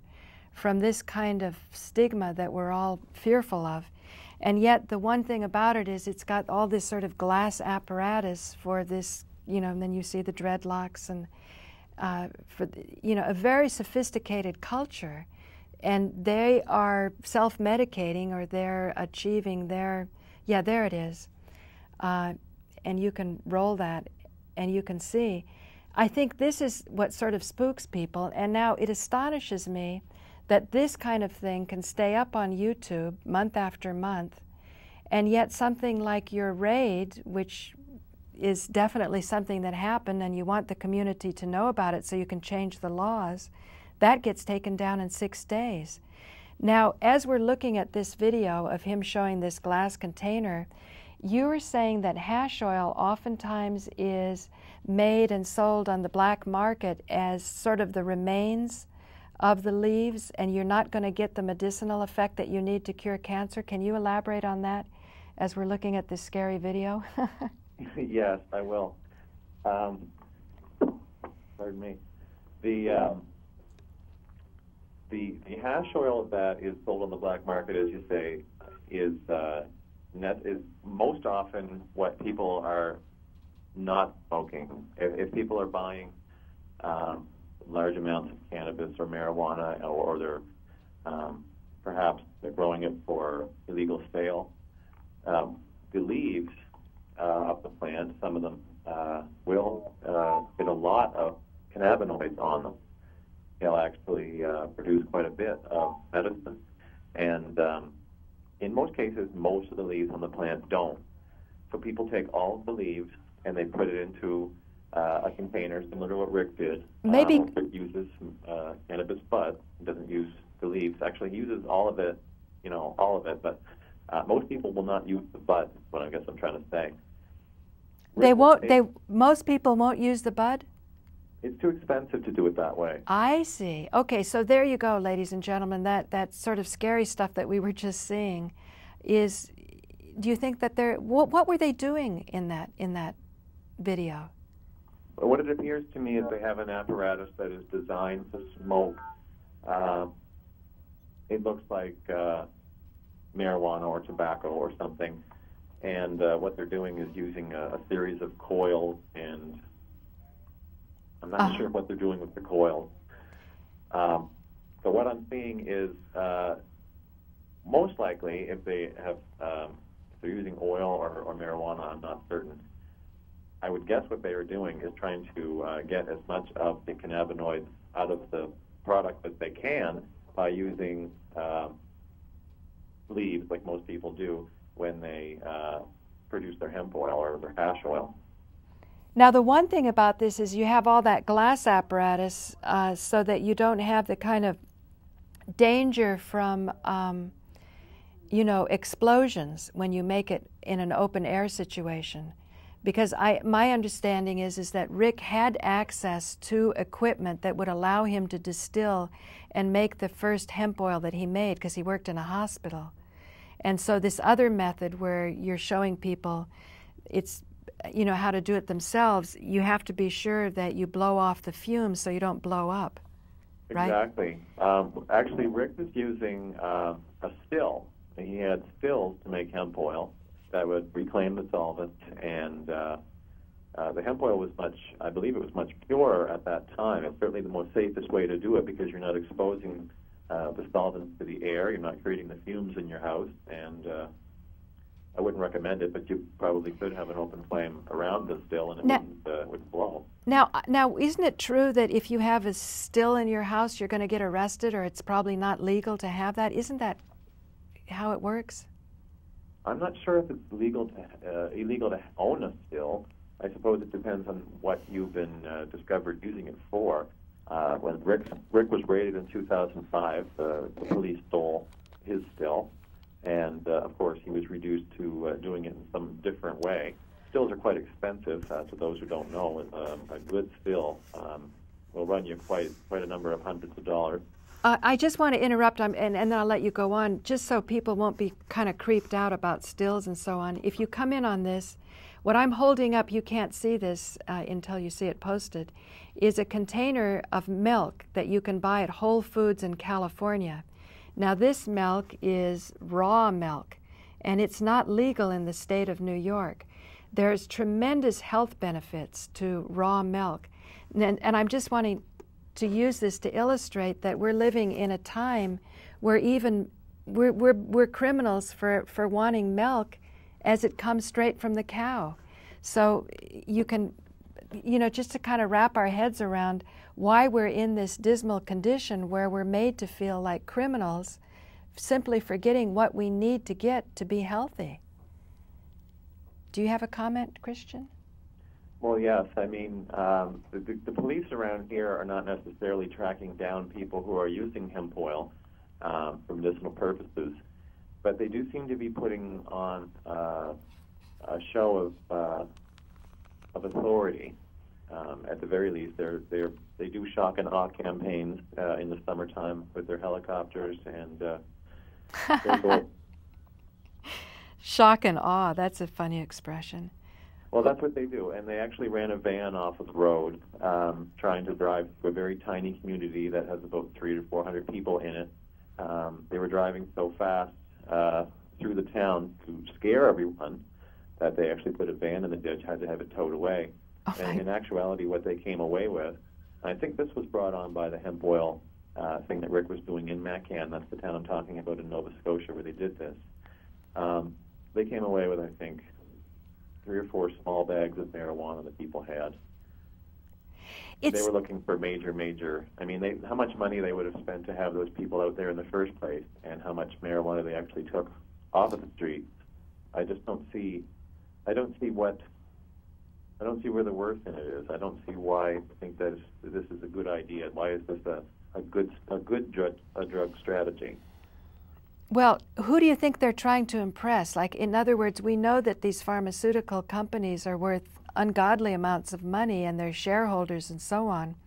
from this kind of stigma that we're all fearful of. And yet the one thing about it is it's got all this sort of glass apparatus for this, and then you see the dreadlocks and for a very sophisticated culture. And they are self-medicating, or they're achieving their, there it is. And you can roll that and you can see. I think this is what sort of spooks people. And now it astonishes me that this kind of thing can stay up on YouTube month after month, and yet something like your raid, which is definitely something that happened and you want the community to know about it so you can change the laws, that gets taken down in 6 days. Now, as we're looking at this video of him showing this glass container, you were saying that hash oil oftentimes is made and sold on the black market as sort of the remains of the leaves, and you're not going to get the medicinal effect that you need to cure cancer. Can you elaborate on that as we're looking at this scary video? Yes, I will. Pardon me. The hash oil that is sold on the black market, as you say, is most often what people are not smoking. If people are buying large amounts of cannabis or marijuana, or they're perhaps they're growing it for illegal sale, the leaves of the plant, some of them will get a lot of cannabinoids on them. They'll actually produce quite a bit of medicine, and in most cases, most of the leaves on the plant don't. So people take all of the leaves and they put it into a container, similar to what Rick did. Maybe Rick uses cannabis bud, doesn't use the leaves. Actually, he uses all of it, but most people will not use the bud, is what I guess I'm trying to say. Most people won't use the bud? It's too expensive to do it that way. I see. Okay, so there you go, ladies and gentlemen. That sort of scary stuff that we were just seeing is, do you think that what were they doing in that video? What it appears to me is they have an apparatus that is designed to smoke. It looks like marijuana or tobacco or something. And what they're doing is using a series of coils, and I'm not sure what they're doing with the coils. So what I'm seeing is most likely, if they have, if they're using oil or marijuana, I'm not certain. I would guess what they are doing is trying to get as much of the cannabinoids out of the product as they can by using leaves, like most people do when they produce their hemp oil or their hash oil. Now, the one thing about this is you have all that glass apparatus so that you don't have the kind of danger from, explosions when you make it in an open air situation. Because my understanding is that Rick had access to equipment that would allow him to distill and make the first hemp oil that he made, because he worked in a hospital. And so this other method where you're showing people how to do it themselves, you have to be sure that you blow off the fumes so you don't blow up, right? Exactly. Actually, Rick was using a still. He had stills to make hemp oil that would reclaim the solvent, and the hemp oil was I believe it was much purer at that time. It's certainly the most safest way to do it because you're not exposing the solvents to the air, you're not creating the fumes in your house, and I wouldn't recommend it, but you probably could have an open flame around the still and it wouldn't blow. Now, isn't it true that if you have a still in your house, you're going to get arrested, or it's probably not legal to have that? Isn't that how it works? I'm not sure if it's illegal to own a still. I suppose it depends on what you've been discovered using it for. When Rick was raided in 2005, the police stole his still, and of course he was reduced to doing it in some different way. Stills are quite expensive. To those who don't know, a good still will run you quite a number of hundreds of dollars. I just want to interrupt, and then I'll let you go on, just so people won't be kind of creeped out about stills and so on. If you come in on this, what I'm holding up, you can't see this until you see it posted, is a container of milk that you can buy at Whole Foods in California. Now, this milk is raw milk, and it's not legal in the state of New York. There's tremendous health benefits to raw milk. And I'm just wanting to use this to illustrate that we're living in a time where even we're criminals for wanting milk as it comes straight from the cow. So you can, just to kind of wrap our heads around why we're in this dismal condition where we're made to feel like criminals, simply forgetting what we need to get to be healthy. Do you have a comment, Christian? Well, yes. I mean, the police around here are not necessarily tracking down people who are using hemp oil for medicinal purposes, but they do seem to be putting on a show of authority. At the very least, they do shock and awe campaigns in the summertime with their helicopters and. Shock and awe, that's a funny expression. Well, that's what they do, and they actually ran a van off of the road trying to drive to a very tiny community that has about 300 to 400 people in it. They were driving so fast through the town to scare everyone that they actually put a van in the ditch, had to have it towed away. Okay. And in actuality, what they came away with, I think this was brought on by the hemp oil thing that Rick was doing in Macan. That's the town I'm talking about in Nova Scotia where they did this. They came away with, I think, 3 or 4 small bags of marijuana that people had. They were looking for major. I mean, how much money they would have spent to have those people out there in the first place, and how much marijuana they actually took off of the street. I just don't see where the worth in it is. I don't see why I think that this is a good idea. Why is this a good drug strategy? Well, who do you think they're trying to impress? Like, in other words, we know that these pharmaceutical companies are worth ungodly amounts of money and their shareholders and so on.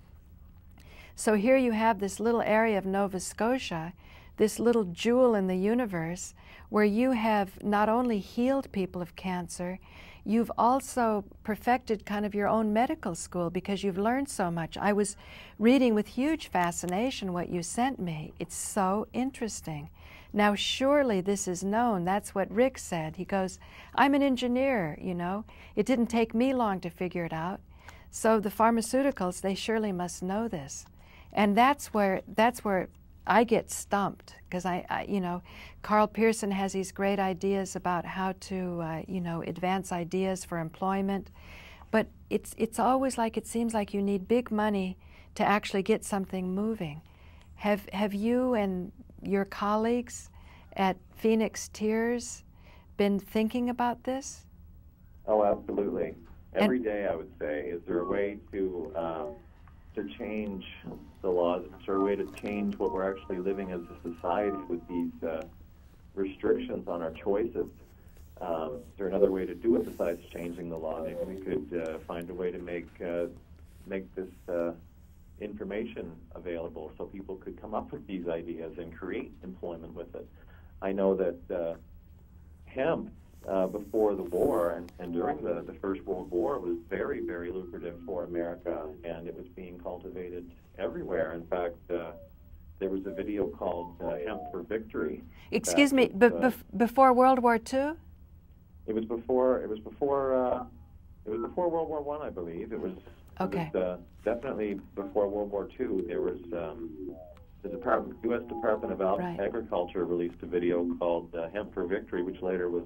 So here you have this little area of Nova Scotia, this little jewel in the universe, where you have not only healed people of cancer, you've also perfected kind of your own medical school because you've learned so much. I was reading with huge fascination what you sent me. It's so interesting. Now, surely this is known. That's what Rick said. He goes, I'm an engineer, It didn't take me long to figure it out. So the pharmaceuticals, they surely must know this. And that's where I get stumped, because Carl Pearson has these great ideas about how to, advance ideas for employment. But it's always like it seems like you need big money to actually get something moving. Have you and your colleagues at Phoenix Tears been thinking about this? Oh, absolutely. Every day, I would say. Is there a way to change the laws? Is there a way to change what we're actually living as a society with these restrictions on our choices? Is there another way to do it besides changing the law? Maybe we could find a way to make this information available so people could come up with these ideas and create employment with it. I know that hemp before the war and during the First World War was very, very lucrative for America, and it was being cultivated everywhere. In fact, there was a video called Hemp for Victory. Excuse me, before World War II? It was before World War I believe. It was okay. It was, definitely before World War II. There was the U.S. Department of Agriculture released a video called Hemp for Victory, which later was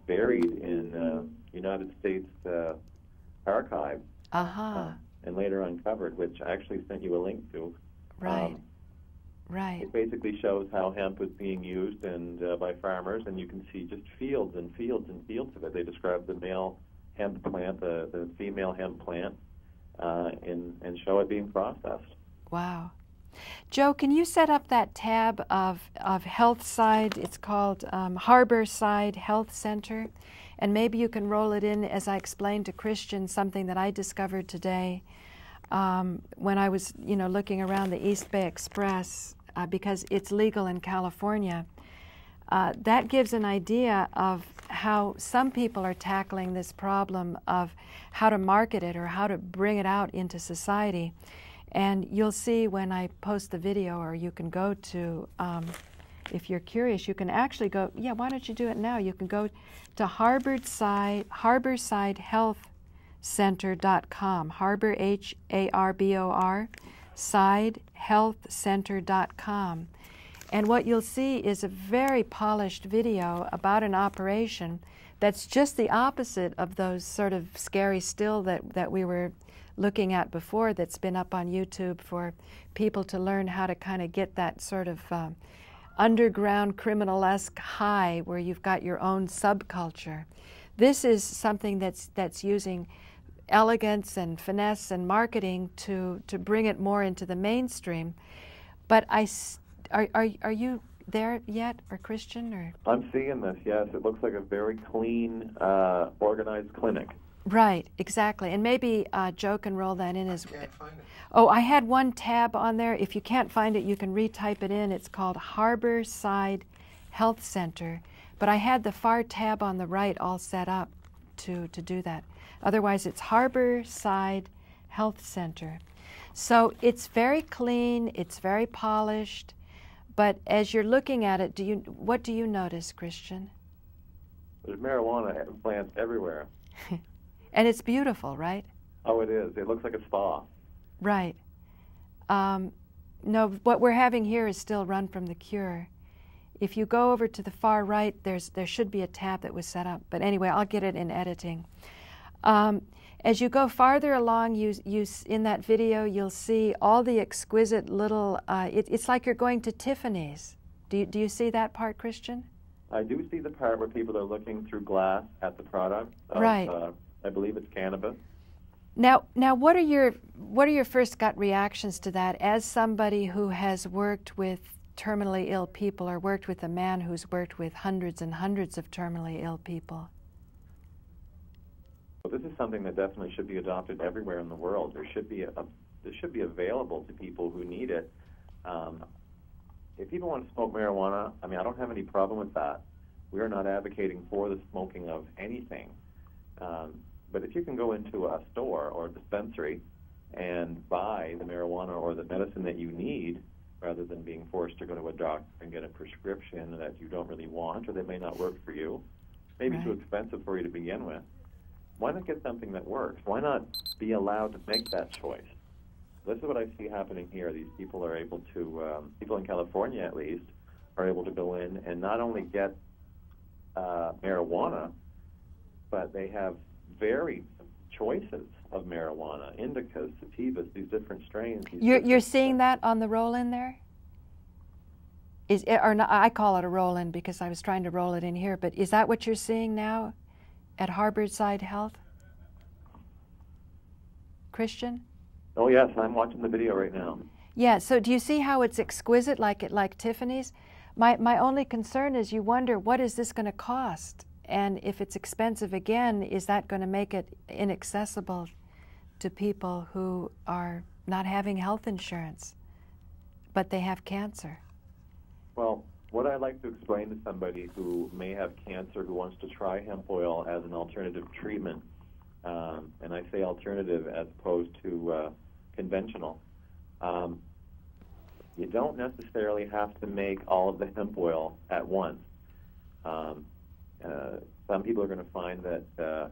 buried in United States archive and later uncovered, which I actually sent you a link to. Right. Right. It basically shows how hemp was being used and by farmers, and you can see just fields and fields and fields of it. They describe the male hemp plant, the female hemp plant, and show it being processed. Wow. Joe, can you set up that tab of Health Side? It's called Harbor Side Health Center. And maybe you can roll it in, as I explained to Christian, something that I discovered today when I was, looking around the East Bay Express, because it's legal in California. That gives an idea of how some people are tackling this problem of how to market it or how to bring it out into society. And you'll see when I post the video, or you can go to, if you're curious, you can actually go, why don't you do it now? You can go to harborsidehealthcenter.com, Harbor, Harbor, sidehealthcenter.com. And what you'll see is a very polished video about an operation that's just the opposite of those sort of scary still that we were looking at before, that's been up on YouTube for people to learn how to kind of get that sort of underground criminal-esque high where you've got your own subculture. This is something that's using elegance and finesse and marketing to bring it more into the mainstream. But are you there yet, or Christian? Or I'm seeing this, yes. It looks like a very clean, organized clinic. Right, exactly. And maybe Joe can roll that in as well. Can't find it. Oh, I had one tab on there. If you can't find it, you can retype it in. It's called Harbor Side Health Center. But I had the far tab on the right all set up to do that. Otherwise, it's Harbor Side Health Center. So it's very clean, it's very polished, but as you're looking at it, what do you notice, Christian? There's marijuana plants everywhere. And it's beautiful, right? Oh, it is. It looks like a spa. Right. No, what we're having here is still run from the cure. If you go over to the far right, there should be a tab that was set up. But anyway, I'll get it in editing. As you go farther along, you in that video, you'll see all the exquisite little. It's like you're going to Tiffany's. Do you see that part, Christian? I do see the part where people are looking through glass at the product. Right. I believe it's cannabis. Now, what are your first gut reactions to that, as somebody who has worked with terminally ill people, or worked with a man who's worked with hundreds and hundreds of terminally ill people? Well, this is something that definitely should be adopted everywhere in the world. This should be available to people who need it. If people want to smoke marijuana, I don't have any problem with that. We are not advocating for the smoking of anything. But if you can go into a store or a dispensary and buy the marijuana or the medicine that you need, rather than being forced to go to a doctor and get a prescription that you don't really want or that may not work for you, maybe too expensive for you to begin with, why not get something that works? Why not be allowed to make that choice? This is what I see happening here. These people are able to, people in California at least, are able to go in and not only get marijuana, but they have varied choices of marijuana, indicas, sativas, these different strains. You're seeing that on the roll-in there? I call it a roll-in because I was trying to roll it in here, but is that what you're seeing now at Harborside Health? Christian? Oh, yes, I'm watching the video right now. Yeah, so do you see how it's exquisite, like Tiffany's? My only concern is you wonder, what is this going to cost? And if it's expensive again, is that going to make it inaccessible to people who are not having health insurance, but they have cancer? Well, what I like to explain to somebody who may have cancer, who wants to try hemp oil as an alternative treatment, and I say alternative as opposed to conventional, you don't necessarily have to make all of the hemp oil at once. Some people are going to find that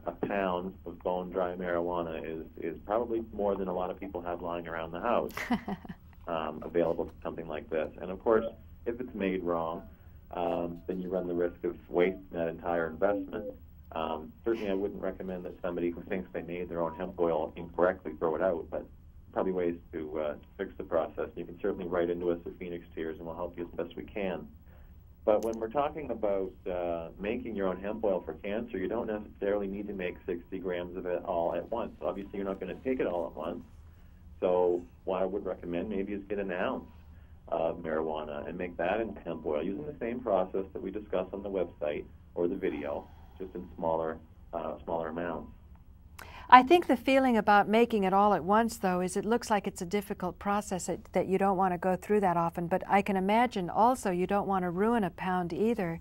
a pound of bone-dry marijuana is probably more than a lot of people have lying around the house available for something like this. And of course, if it's made wrong, then you run the risk of wasting that entire investment. Certainly, I wouldn't recommend that somebody who thinks they made their own hemp oil incorrectly throw it out, but probably ways to fix the process. You can certainly write into us at Phoenix Tears, and we'll help you as best we can. But when we're talking about making your own hemp oil for cancer, you don't necessarily need to make 60 grams of it all at once. Obviously, you're not going to take it all at once. So what I would recommend maybe is get an ounce of marijuana and make that into hemp oil using the same process that we discuss on the website or the video, just in smaller amounts. I think the feeling about making it all at once, though, is it looks like it's a difficult process that you don't want to go through that often. But I can imagine also you don't want to ruin a pound either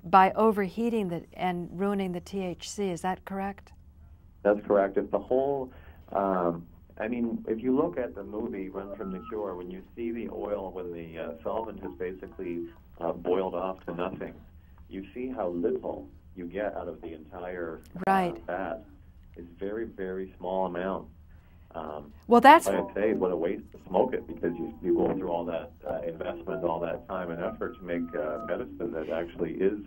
by overheating and ruining the THC. Is that correct? That's correct. If the whole, if you look at the movie Run from the Cure, when you see the oil, when the solvent has basically boiled off to nothing, you see how little you get out of the entire fat. It's very, very small amount. Well, that's I'd say what a waste to smoke it, because you go through all that investment, all that time and effort to make medicine that actually is,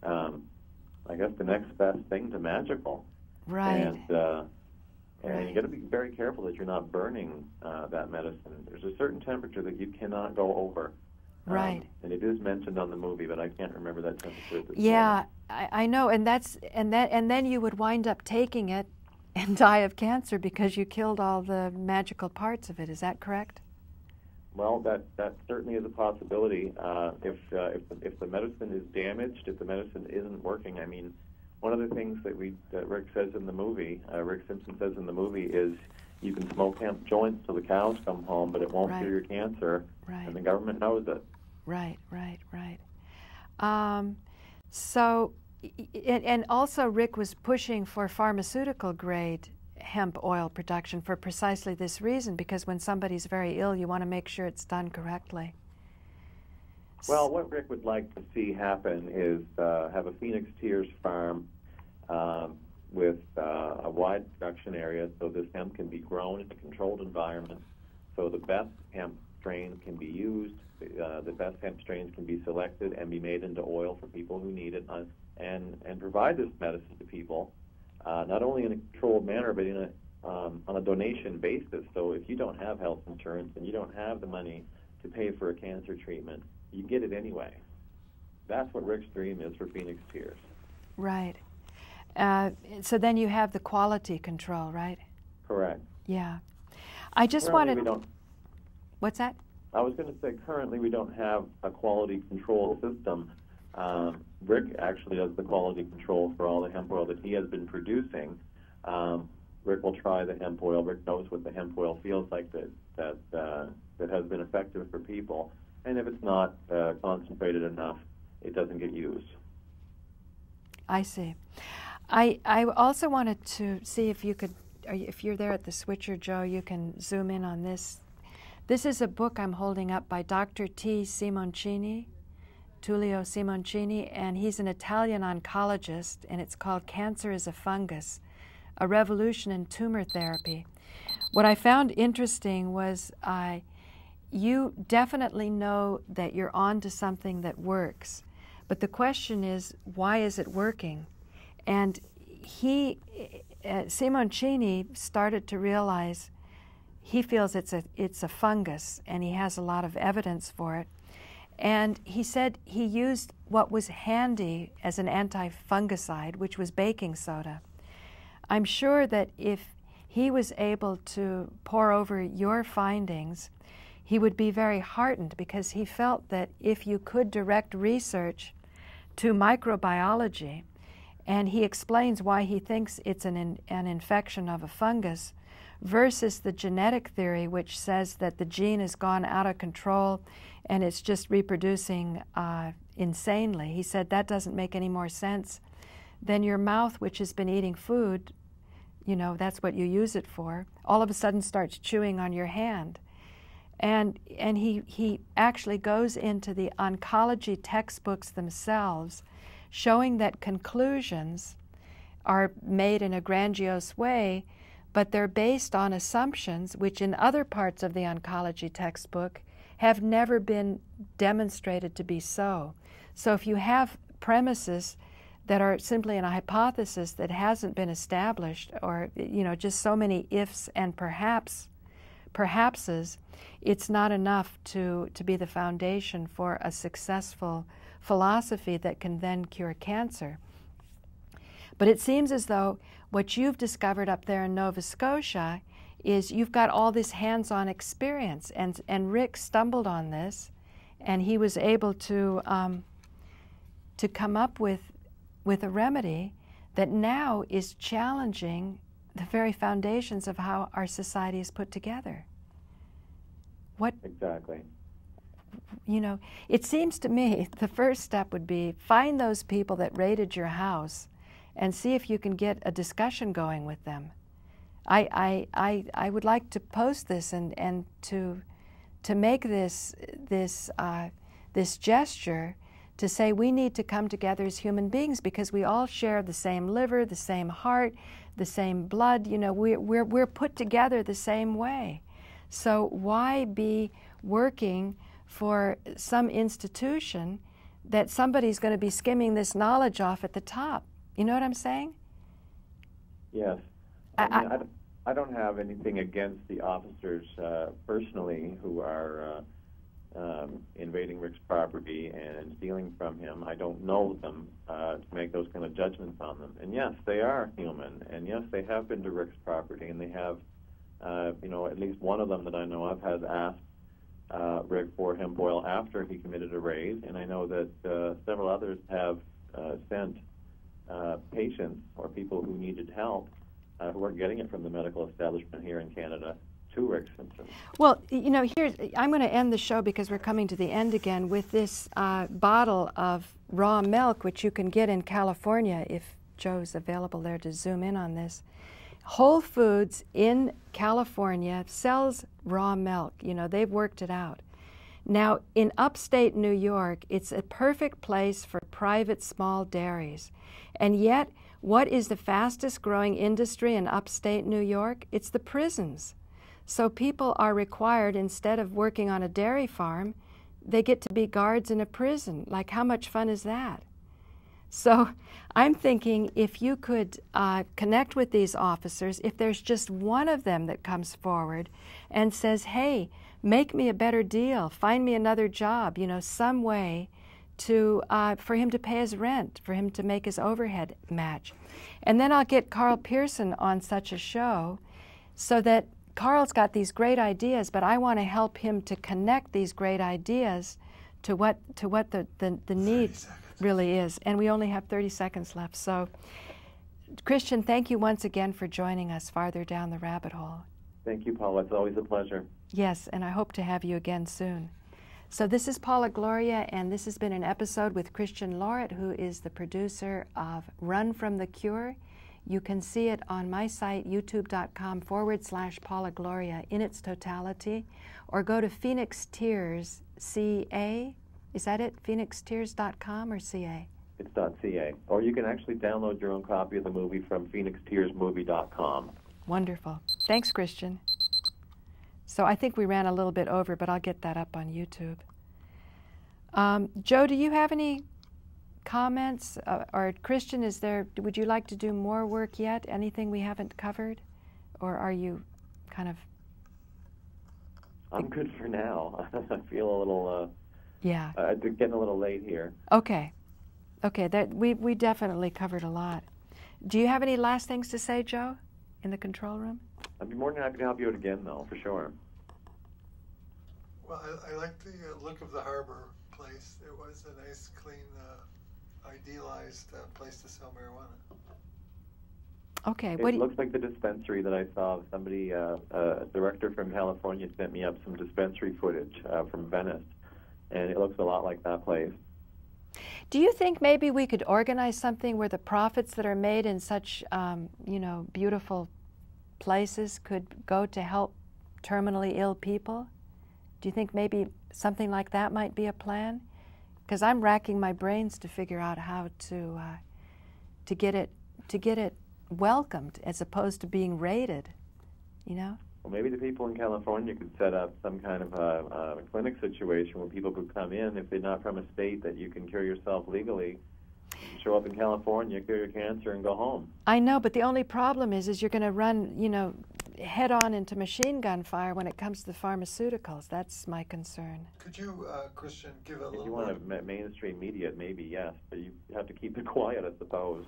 I guess, the next best thing to magical. Right. And you got to be very careful that you're not burning that medicine. There's a certain temperature that you cannot go over. Right. And it is mentioned on the movie, but I can't remember that temperature at this moment. moment. I know, and then you would wind up taking it and die of cancer because you killed all the magical parts of it. Is that correct? Well, that certainly is a possibility. If the medicine is damaged, if the medicine isn't working, I mean, one of the things that Rick says in the movie, Rick Simpson says in the movie, is you can smoke hemp joints till the cows come home, but it won't cure your cancer, and the government knows it. Right. So, and also Rick was pushing for pharmaceutical grade hemp oil production for precisely this reason, because when somebody's very ill, you want to make sure it's done correctly. Well, what Rick would like to see happen is have a Phoenix Tears farm with a wide production area, so this hemp can be grown in a controlled environment, so the best hemp strains can be used, the best hemp strains can be selected and be made into oil for people who need it, and provide this medicine to people, not only in a controlled manner, but on a donation basis. So if you don't have health insurance and you don't have the money to pay for a cancer treatment, you get it anyway. That's what Rick's dream is for Phoenix Tears. Right. So then you have the quality control, right? Correct. Yeah. I just wanted... What's that? I was going to say, currently we don't have a quality control system. Rick actually does the quality control for all the hemp oil that he has been producing. Rick will try the hemp oil. Rick knows what the hemp oil feels like that has been effective for people. And if it's not concentrated enough, it doesn't get used. I see. I also wanted to see if you could, if you're there at the switcher, Joe, you can zoom in on this. This is a book I'm holding up by Dr. Tullio Simoncini, and he's an Italian oncologist, and it's called Cancer is a Fungus, A Revolution in Tumor Therapy. What I found interesting was you definitely know that you're on to something that works, but the question is, why is it working? And Simoncini started to realize he feels it's a fungus, and he has a lot of evidence for it. And he said he used what was handy as an anti-fungicide, which was baking soda. I'm sure that if he was able to pore over your findings, he would be very heartened, because he felt that if you could direct research to microbiology, and he explains why he thinks it's an infection of a fungus, versus the genetic theory, which says that the gene has gone out of control and it's just reproducing insanely. He said that doesn't make any more sense than your mouth, which has been eating food, you know, that's what you use it for, all of a sudden starts chewing on your hand. And he actually goes into the oncology textbooks themselves, showing that conclusions are made in a grandiose way, but they're based on assumptions which in other parts of the oncology textbook have never been demonstrated to be so. So if you have premises that are simply in a hypothesis that hasn't been established, or, you know, just so many ifs and perhaps perhapses, it's not enough to be the foundation for a successful philosophy that can then cure cancer. But it seems as though what you've discovered up there in Nova Scotia is you've got all this hands-on experience, and Rick stumbled on this, and he was able to come up with a remedy that now is challenging the very foundations of how our society is put together. What exactly? You know, it seems to me the first step would be find those people that raided your house and see if you can get a discussion going with them. I would like to post this and to make this gesture to say we need to come together as human beings because we all share the same liver, the same heart, the same blood. You know, we're put together the same way. So why be working for some institution that somebody's going to be skimming this knowledge off at the top? You know what I'm saying? Yes. I don't have anything against the officers personally who are invading Rick's property and stealing from him. I don't know them to make those kind of judgments on them. And yes, they are human. And yes, they have been to Rick's property, and they have, at least one of them that I know of has asked Rick for hemp oil after he committed a raid. And I know that several others have sent patients or people who needed help who are getting it from the medical establishment here in Canada to Rick Simpson. Well, I'm going to end the show because we're coming to the end again with this bottle of raw milk, which you can get in California if Joe's available there to zoom in on this. Whole Foods in California sells raw milk. You know, they've worked it out. Now, in upstate New York, it's a perfect place for private small dairies. And yet, what is the fastest growing industry in upstate New York? It's the prisons. So people are required, instead of working on a dairy farm, they get to be guards in a prison. Like, how much fun is that? So I'm thinking if you could connect with these officers, if there's just one of them that comes forward and says, hey, make me a better deal, find me another job, some way to for him to pay his rent, for him to make his overhead match. And then I'll get Carl Pearson on such a show so that Carl's got these great ideas, but I want to help him to connect these great ideas to what the need really is. And we only have 30 seconds left. So, Christian, thank you once again for joining us farther down the rabbit hole. Thank you, Paula. It's always a pleasure. Yes, and I hope to have you again soon. So this is Paula Gloria, and this has been an episode with Christian Laurette, who is the producer of Run from the Cure. You can see it on my site, youtube.com/Paula Gloria in its totality, or go to Phoenix Tears, CA. Is that it? PhoenixTears.com or CA? It's .ca. Or you can actually download your own copy of the movie from PhoenixTearsMovie.com. Wonderful. Thanks, Christian. So I think we ran a little bit over, but I'll get that up on YouTube. Joe, do you have any comments? Or Christian, would you like to do more work yet? Anything we haven't covered? Or are you kind of... I'm good for now. I feel a little... Yeah. Getting a little late here. Okay. We definitely covered a lot. Do you have any last things to say, Joe, in the control room? I'd be more than happy to help you out again, though, for sure. Well, I like the look of the harbor place. It was a nice, clean, idealized place to sell marijuana. Okay. It looks like the dispensary that I saw. Somebody, a director from California, sent me up some dispensary footage from Venice, and it looks a lot like that place. Do you think maybe we could organize something where the profits that are made in such, beautiful places could go to help terminally ill people? Do you think maybe something like that might be a plan? Because I'm racking my brains to figure out how to get it welcomed as opposed to being raided, Well, maybe the people in California could set up some kind of a clinic situation where people could come in if they're not from a state that you can cure yourself legally. Show up in California, cure your cancer, and go home. I know, but the only problem is you're going to run, head on into machine gun fire when it comes to the pharmaceuticals. That's my concern. Could you, Christian, give a If little you more? want mainstream media, maybe yes, but you have to keep it quiet, I suppose.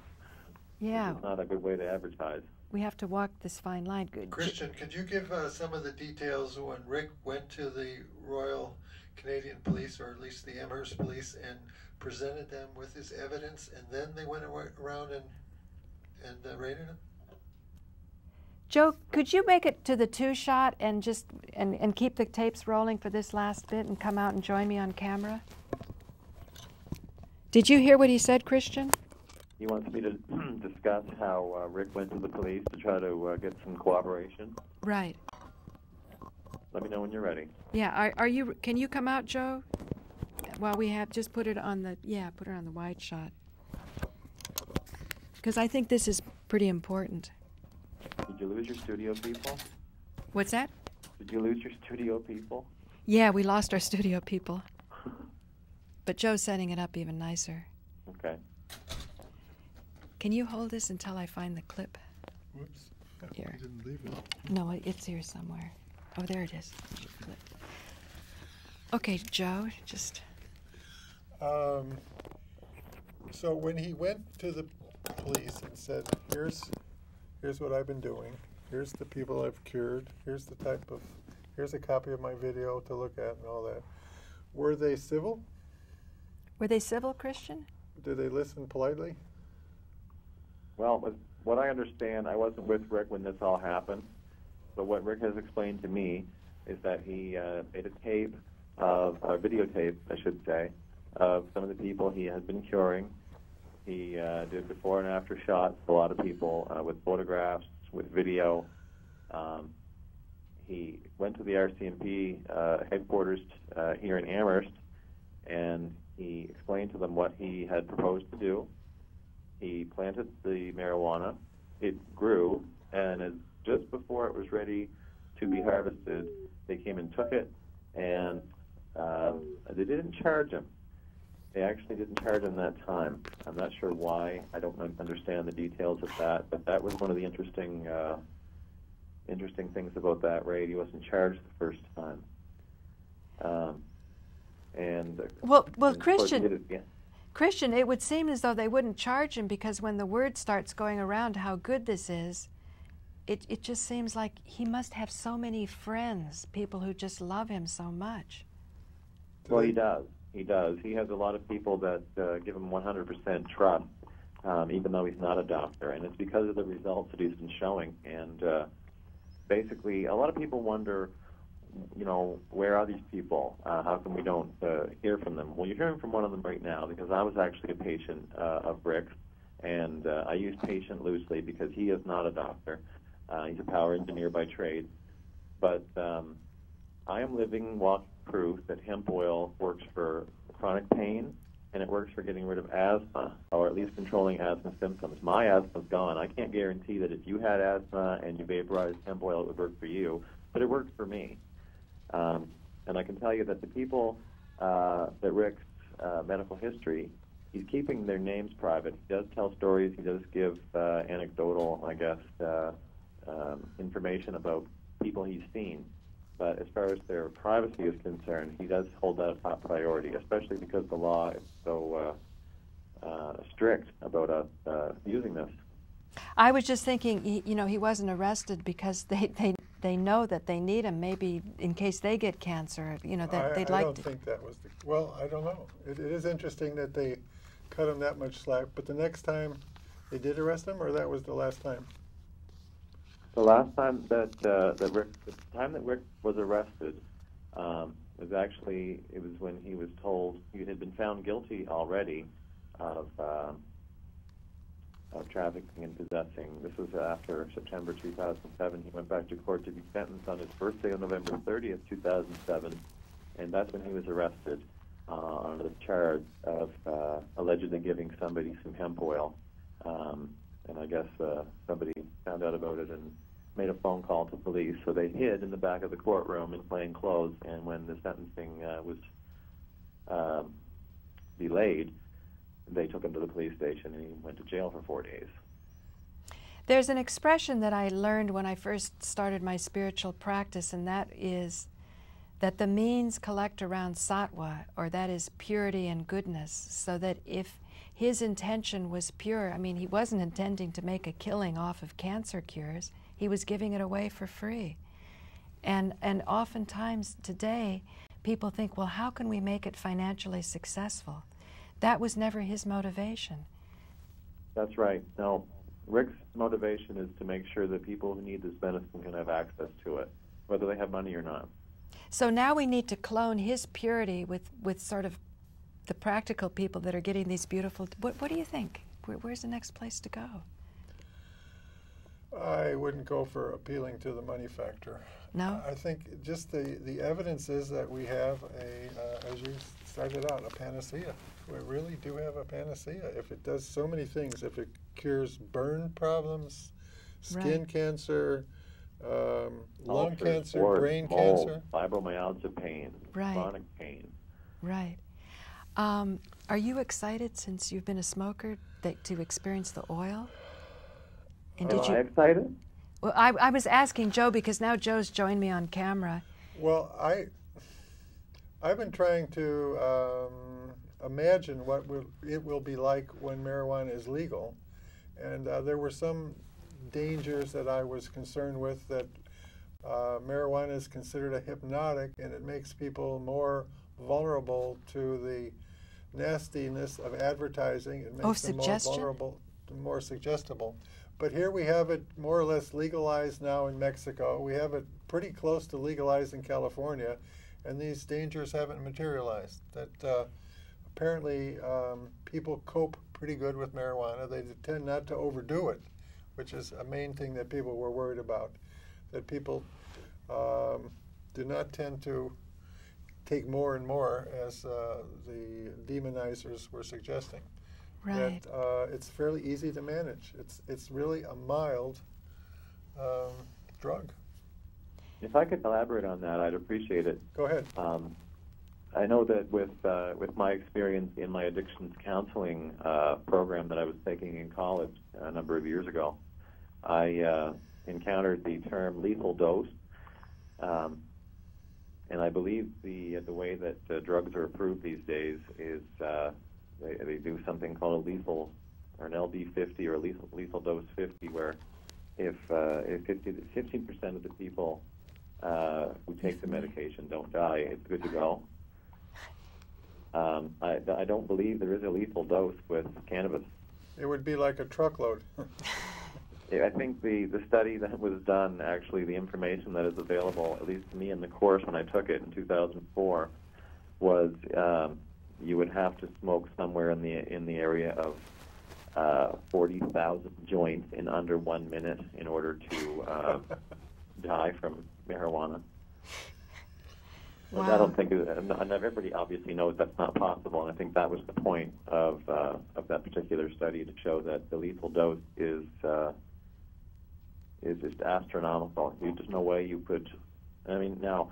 Yeah. It's not a good way to advertise. We have to walk this fine line. Christian, could you give some of the details when Rick went to the Royal Canadian Police, or at least the Amherst Police, and presented them with his evidence, and then they went around and raided him? Joe, could you make it to the 2-shot and just and keep the tapes rolling for this last bit and come out and join me on camera? Did you hear what he said, Christian? He wants me to discuss how Rick went to the police to try to get some cooperation. Right. Let me know when you're ready. Yeah. Are you? Can you come out, Joe? While we have, just put it on the put it on the wide shot. Because I think this is pretty important. Did you lose your studio people? What's that? Did you lose your studio people? Yeah, we lost our studio people. But Joe's setting it up even nicer. Okay. Can you hold this until I find the clip? Whoops. Here. I didn't leave it. No, it's here somewhere. Oh, there it is. Okay, Joe, just... So when he went to the police and said, here's what I've been doing, here's the people I've cured, here's a copy of my video to look at and all that, were they civil? Were they civil, Christian? Did they listen politely? Well, what I understand, I wasn't with Rick when this all happened, but what Rick has explained to me is that he made a videotape, I should say, of some of the people he had been curing. He did before and after shots, a lot of people, with photographs, with video. He went to the RCMP headquarters here in Amherst, and he explained to them what he had proposed to do. He planted the marijuana. It grew, and just before it was ready to be harvested, they came and took it, and they didn't charge him. They actually didn't charge him that time. I'm not sure why. I don't understand the details of that, but that was one of the interesting things about that raid. He wasn't charged the first time. Well, Christian, it would seem as though they wouldn't charge him because when the word starts going around how good this is, it just seems like he must have so many friends, people who just love him so much. Well, he does. He does. He has a lot of people that give him 100% trust, even though he's not a doctor, and it's because of the results that he's been showing. And basically, a lot of people wonder, where are these people? How come we don't hear from them? Well, you're hearing from one of them right now because I was actually a patient of Rick's, and I use patient loosely because he is not a doctor. He's a power engineer by trade. But I am living walking proof that hemp oil works for chronic pain, and it works for getting rid of asthma, or at least controlling asthma symptoms. My asthma's gone. I can't guarantee that if you had asthma and you vaporized hemp oil, it would work for you, but it worked for me. And I can tell you that the people that Rick's medical history, he's keeping their names private. He does tell stories. He does give anecdotal, I guess, information about people he's seen. But as far as their privacy is concerned, he does hold that a top priority, especially because the law is so strict about us using this. I was just thinking, he wasn't arrested because they know that they need him, maybe in case they get cancer, that they'd like to. I don't think that was well, I don't know. It is interesting that they cut him that much slack, but the next time they did arrest him, or that was the last time? The last time that Rick was arrested was actually, it was when he was told he had been found guilty already of trafficking and possessing. This was after September 2007. He went back to court to be sentenced on his birthday on November 30th, 2007, and that's when he was arrested on the charge of allegedly giving somebody some hemp oil. And I guess somebody found out about it and made a phone call to police. So they hid in the back of the courtroom in plain clothes. And when the sentencing was delayed, they took him to the police station and he went to jail for 4 days. There's an expression that I learned when I first started my spiritual practice, and that is that the means collect around sattva, or that is purity and goodness, so that if his intention was pure, I mean, he wasn't intending to make a killing off of cancer cures, he was giving it away for free. And oftentimes today, people think, well, how can we make it financially successful? That was never his motivation. That's right. No, Rick's motivation is to make sure that people who need this medicine can have access to it, whether they have money or not. So now we need to clone his purity with sort of the practical people that are getting these beautiful... What do you think? Where's the next place to go? I wouldn't go for appealing to the money factor. No? I think just the evidence is that we have as you started out, a panacea. We really do have a panacea. If it does so many things, if it cures burn problems, skin cancer, lung cancer, brain cancer. Fibromyalgia pain, chronic pain. Right. Are you excited, since you've been a smoker, to experience the oil? And Am I excited? Well, I was asking Joe because now Joe's joined me on camera. Well, I've been trying to imagine what it will be like when marijuana is legal, and there were some dangers that I was concerned with, that marijuana is considered a hypnotic, and it makes people more vulnerable to the nastiness of advertising. It makes them more vulnerable, more suggestible. But here we have it more or less legalized now in Mexico. We have it pretty close to legalized in California, and these dangers haven't materialized. That apparently people cope pretty good with marijuana. They tend not to overdo it, which is a main thing that people were worried about. That people do not tend to take more and more, as the demonizers were suggesting. Right. That it's fairly easy to manage. It's really a mild drug. If I could elaborate on that, I'd appreciate it. Go ahead. I know that with my experience in my addictions counseling program that I was taking in college a number of years ago, I encountered the term lethal dose, and I believe the way that drugs are approved these days is they do something called a lethal, or an LD50, or a lethal dose 50, where if 15% of the people who take the medication don't die, it's good to go. I don't believe there is a lethal dose with cannabis. It would be like a truckload. I think the study that was done, actually the information that is available, at least to me in the course when I took it in 2004, was you would have to smoke somewhere in the area of 40,000 joints in under 1 minute in order to die from marijuana. Wow. I don't think, and everybody obviously knows that's not possible, and I think that was the point of that particular study, to show that the lethal dose is just astronomical. There's no way you could. I mean, now,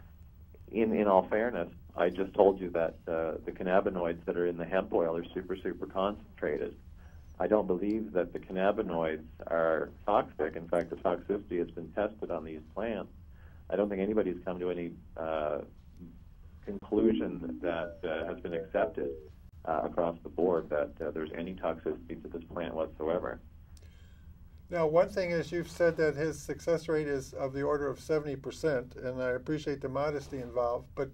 in all fairness, I just told you that the cannabinoids that are in the hemp oil are super concentrated. I don't believe that the cannabinoids are toxic. In fact, the toxicity has been tested on these plants. I don't think anybody's come to any conclusion that has been accepted across the board that there's any toxicity to this plant whatsoever. Now, one thing is, you've said that his success rate is of the order of 70%, and I appreciate the modesty involved, but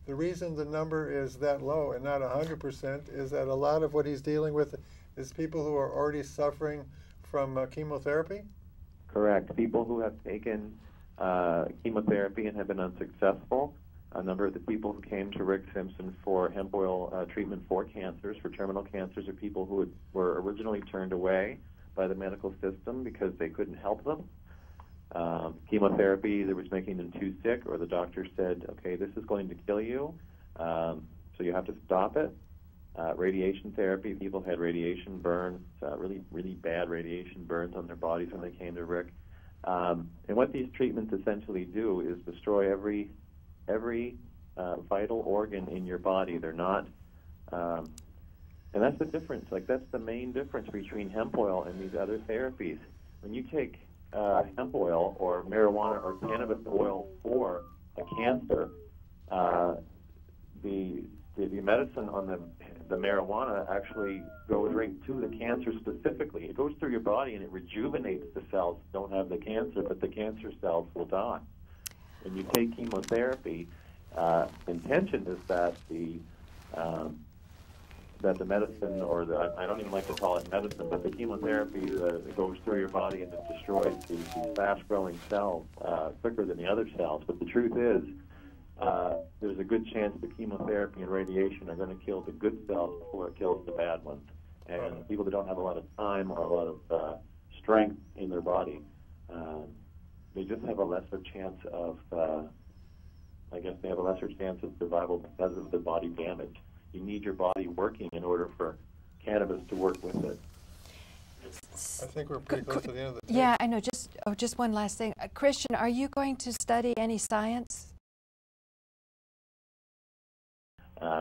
the reason the number is that low and not 100% is that a lot of what he's dealing with is people who are already suffering from chemotherapy? Correct. People who have taken chemotherapy and have been unsuccessful. A number of the people who came to Rick Simpson for hemp oil treatment for cancers, for terminal cancers, are people who were originally turned away by the medical system because they couldn't help them. Chemotherapy that was making them too sick, or the doctor said, okay, this is going to kill you, so you have to stop it. Radiation therapy, people had radiation burns, really bad radiation burns on their bodies when they came to Rick. And what these treatments essentially do is destroy every vital organ in your body. They're not, and that's the difference. Like, that's the main difference between hemp oil and these other therapies. when you take hemp oil or marijuana or cannabis oil for a cancer, the medicine on the marijuana actually goes right to the cancer specifically. It goes through your body and it rejuvenates the cells that don't have the cancer, but the cancer cells will die. When you take chemotherapy, intention is that the medicine, or I don't even like to call it medicine, but the chemotherapy that goes through your body and it destroys these fast-growing cells quicker than the other cells. But the truth is, there's a good chance the chemotherapy and radiation are going to kill the good cells before it kills the bad ones. And people that don't have a lot of time or a lot of strength in their body, they just have a lesser chance of, I guess they have a lesser chance of survival because of the body damage. You need your body working in order for cannabis to work with it. I think we're pretty close to the end of the tape. Yeah, I know. Just one last thing. Christian, are you going to study any science?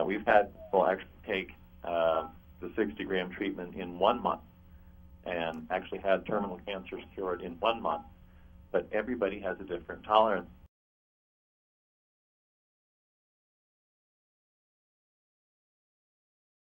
We've had people actually take the 60-gram treatment in 1 month and actually had terminal cancers cured in 1 month. But everybody has a different tolerance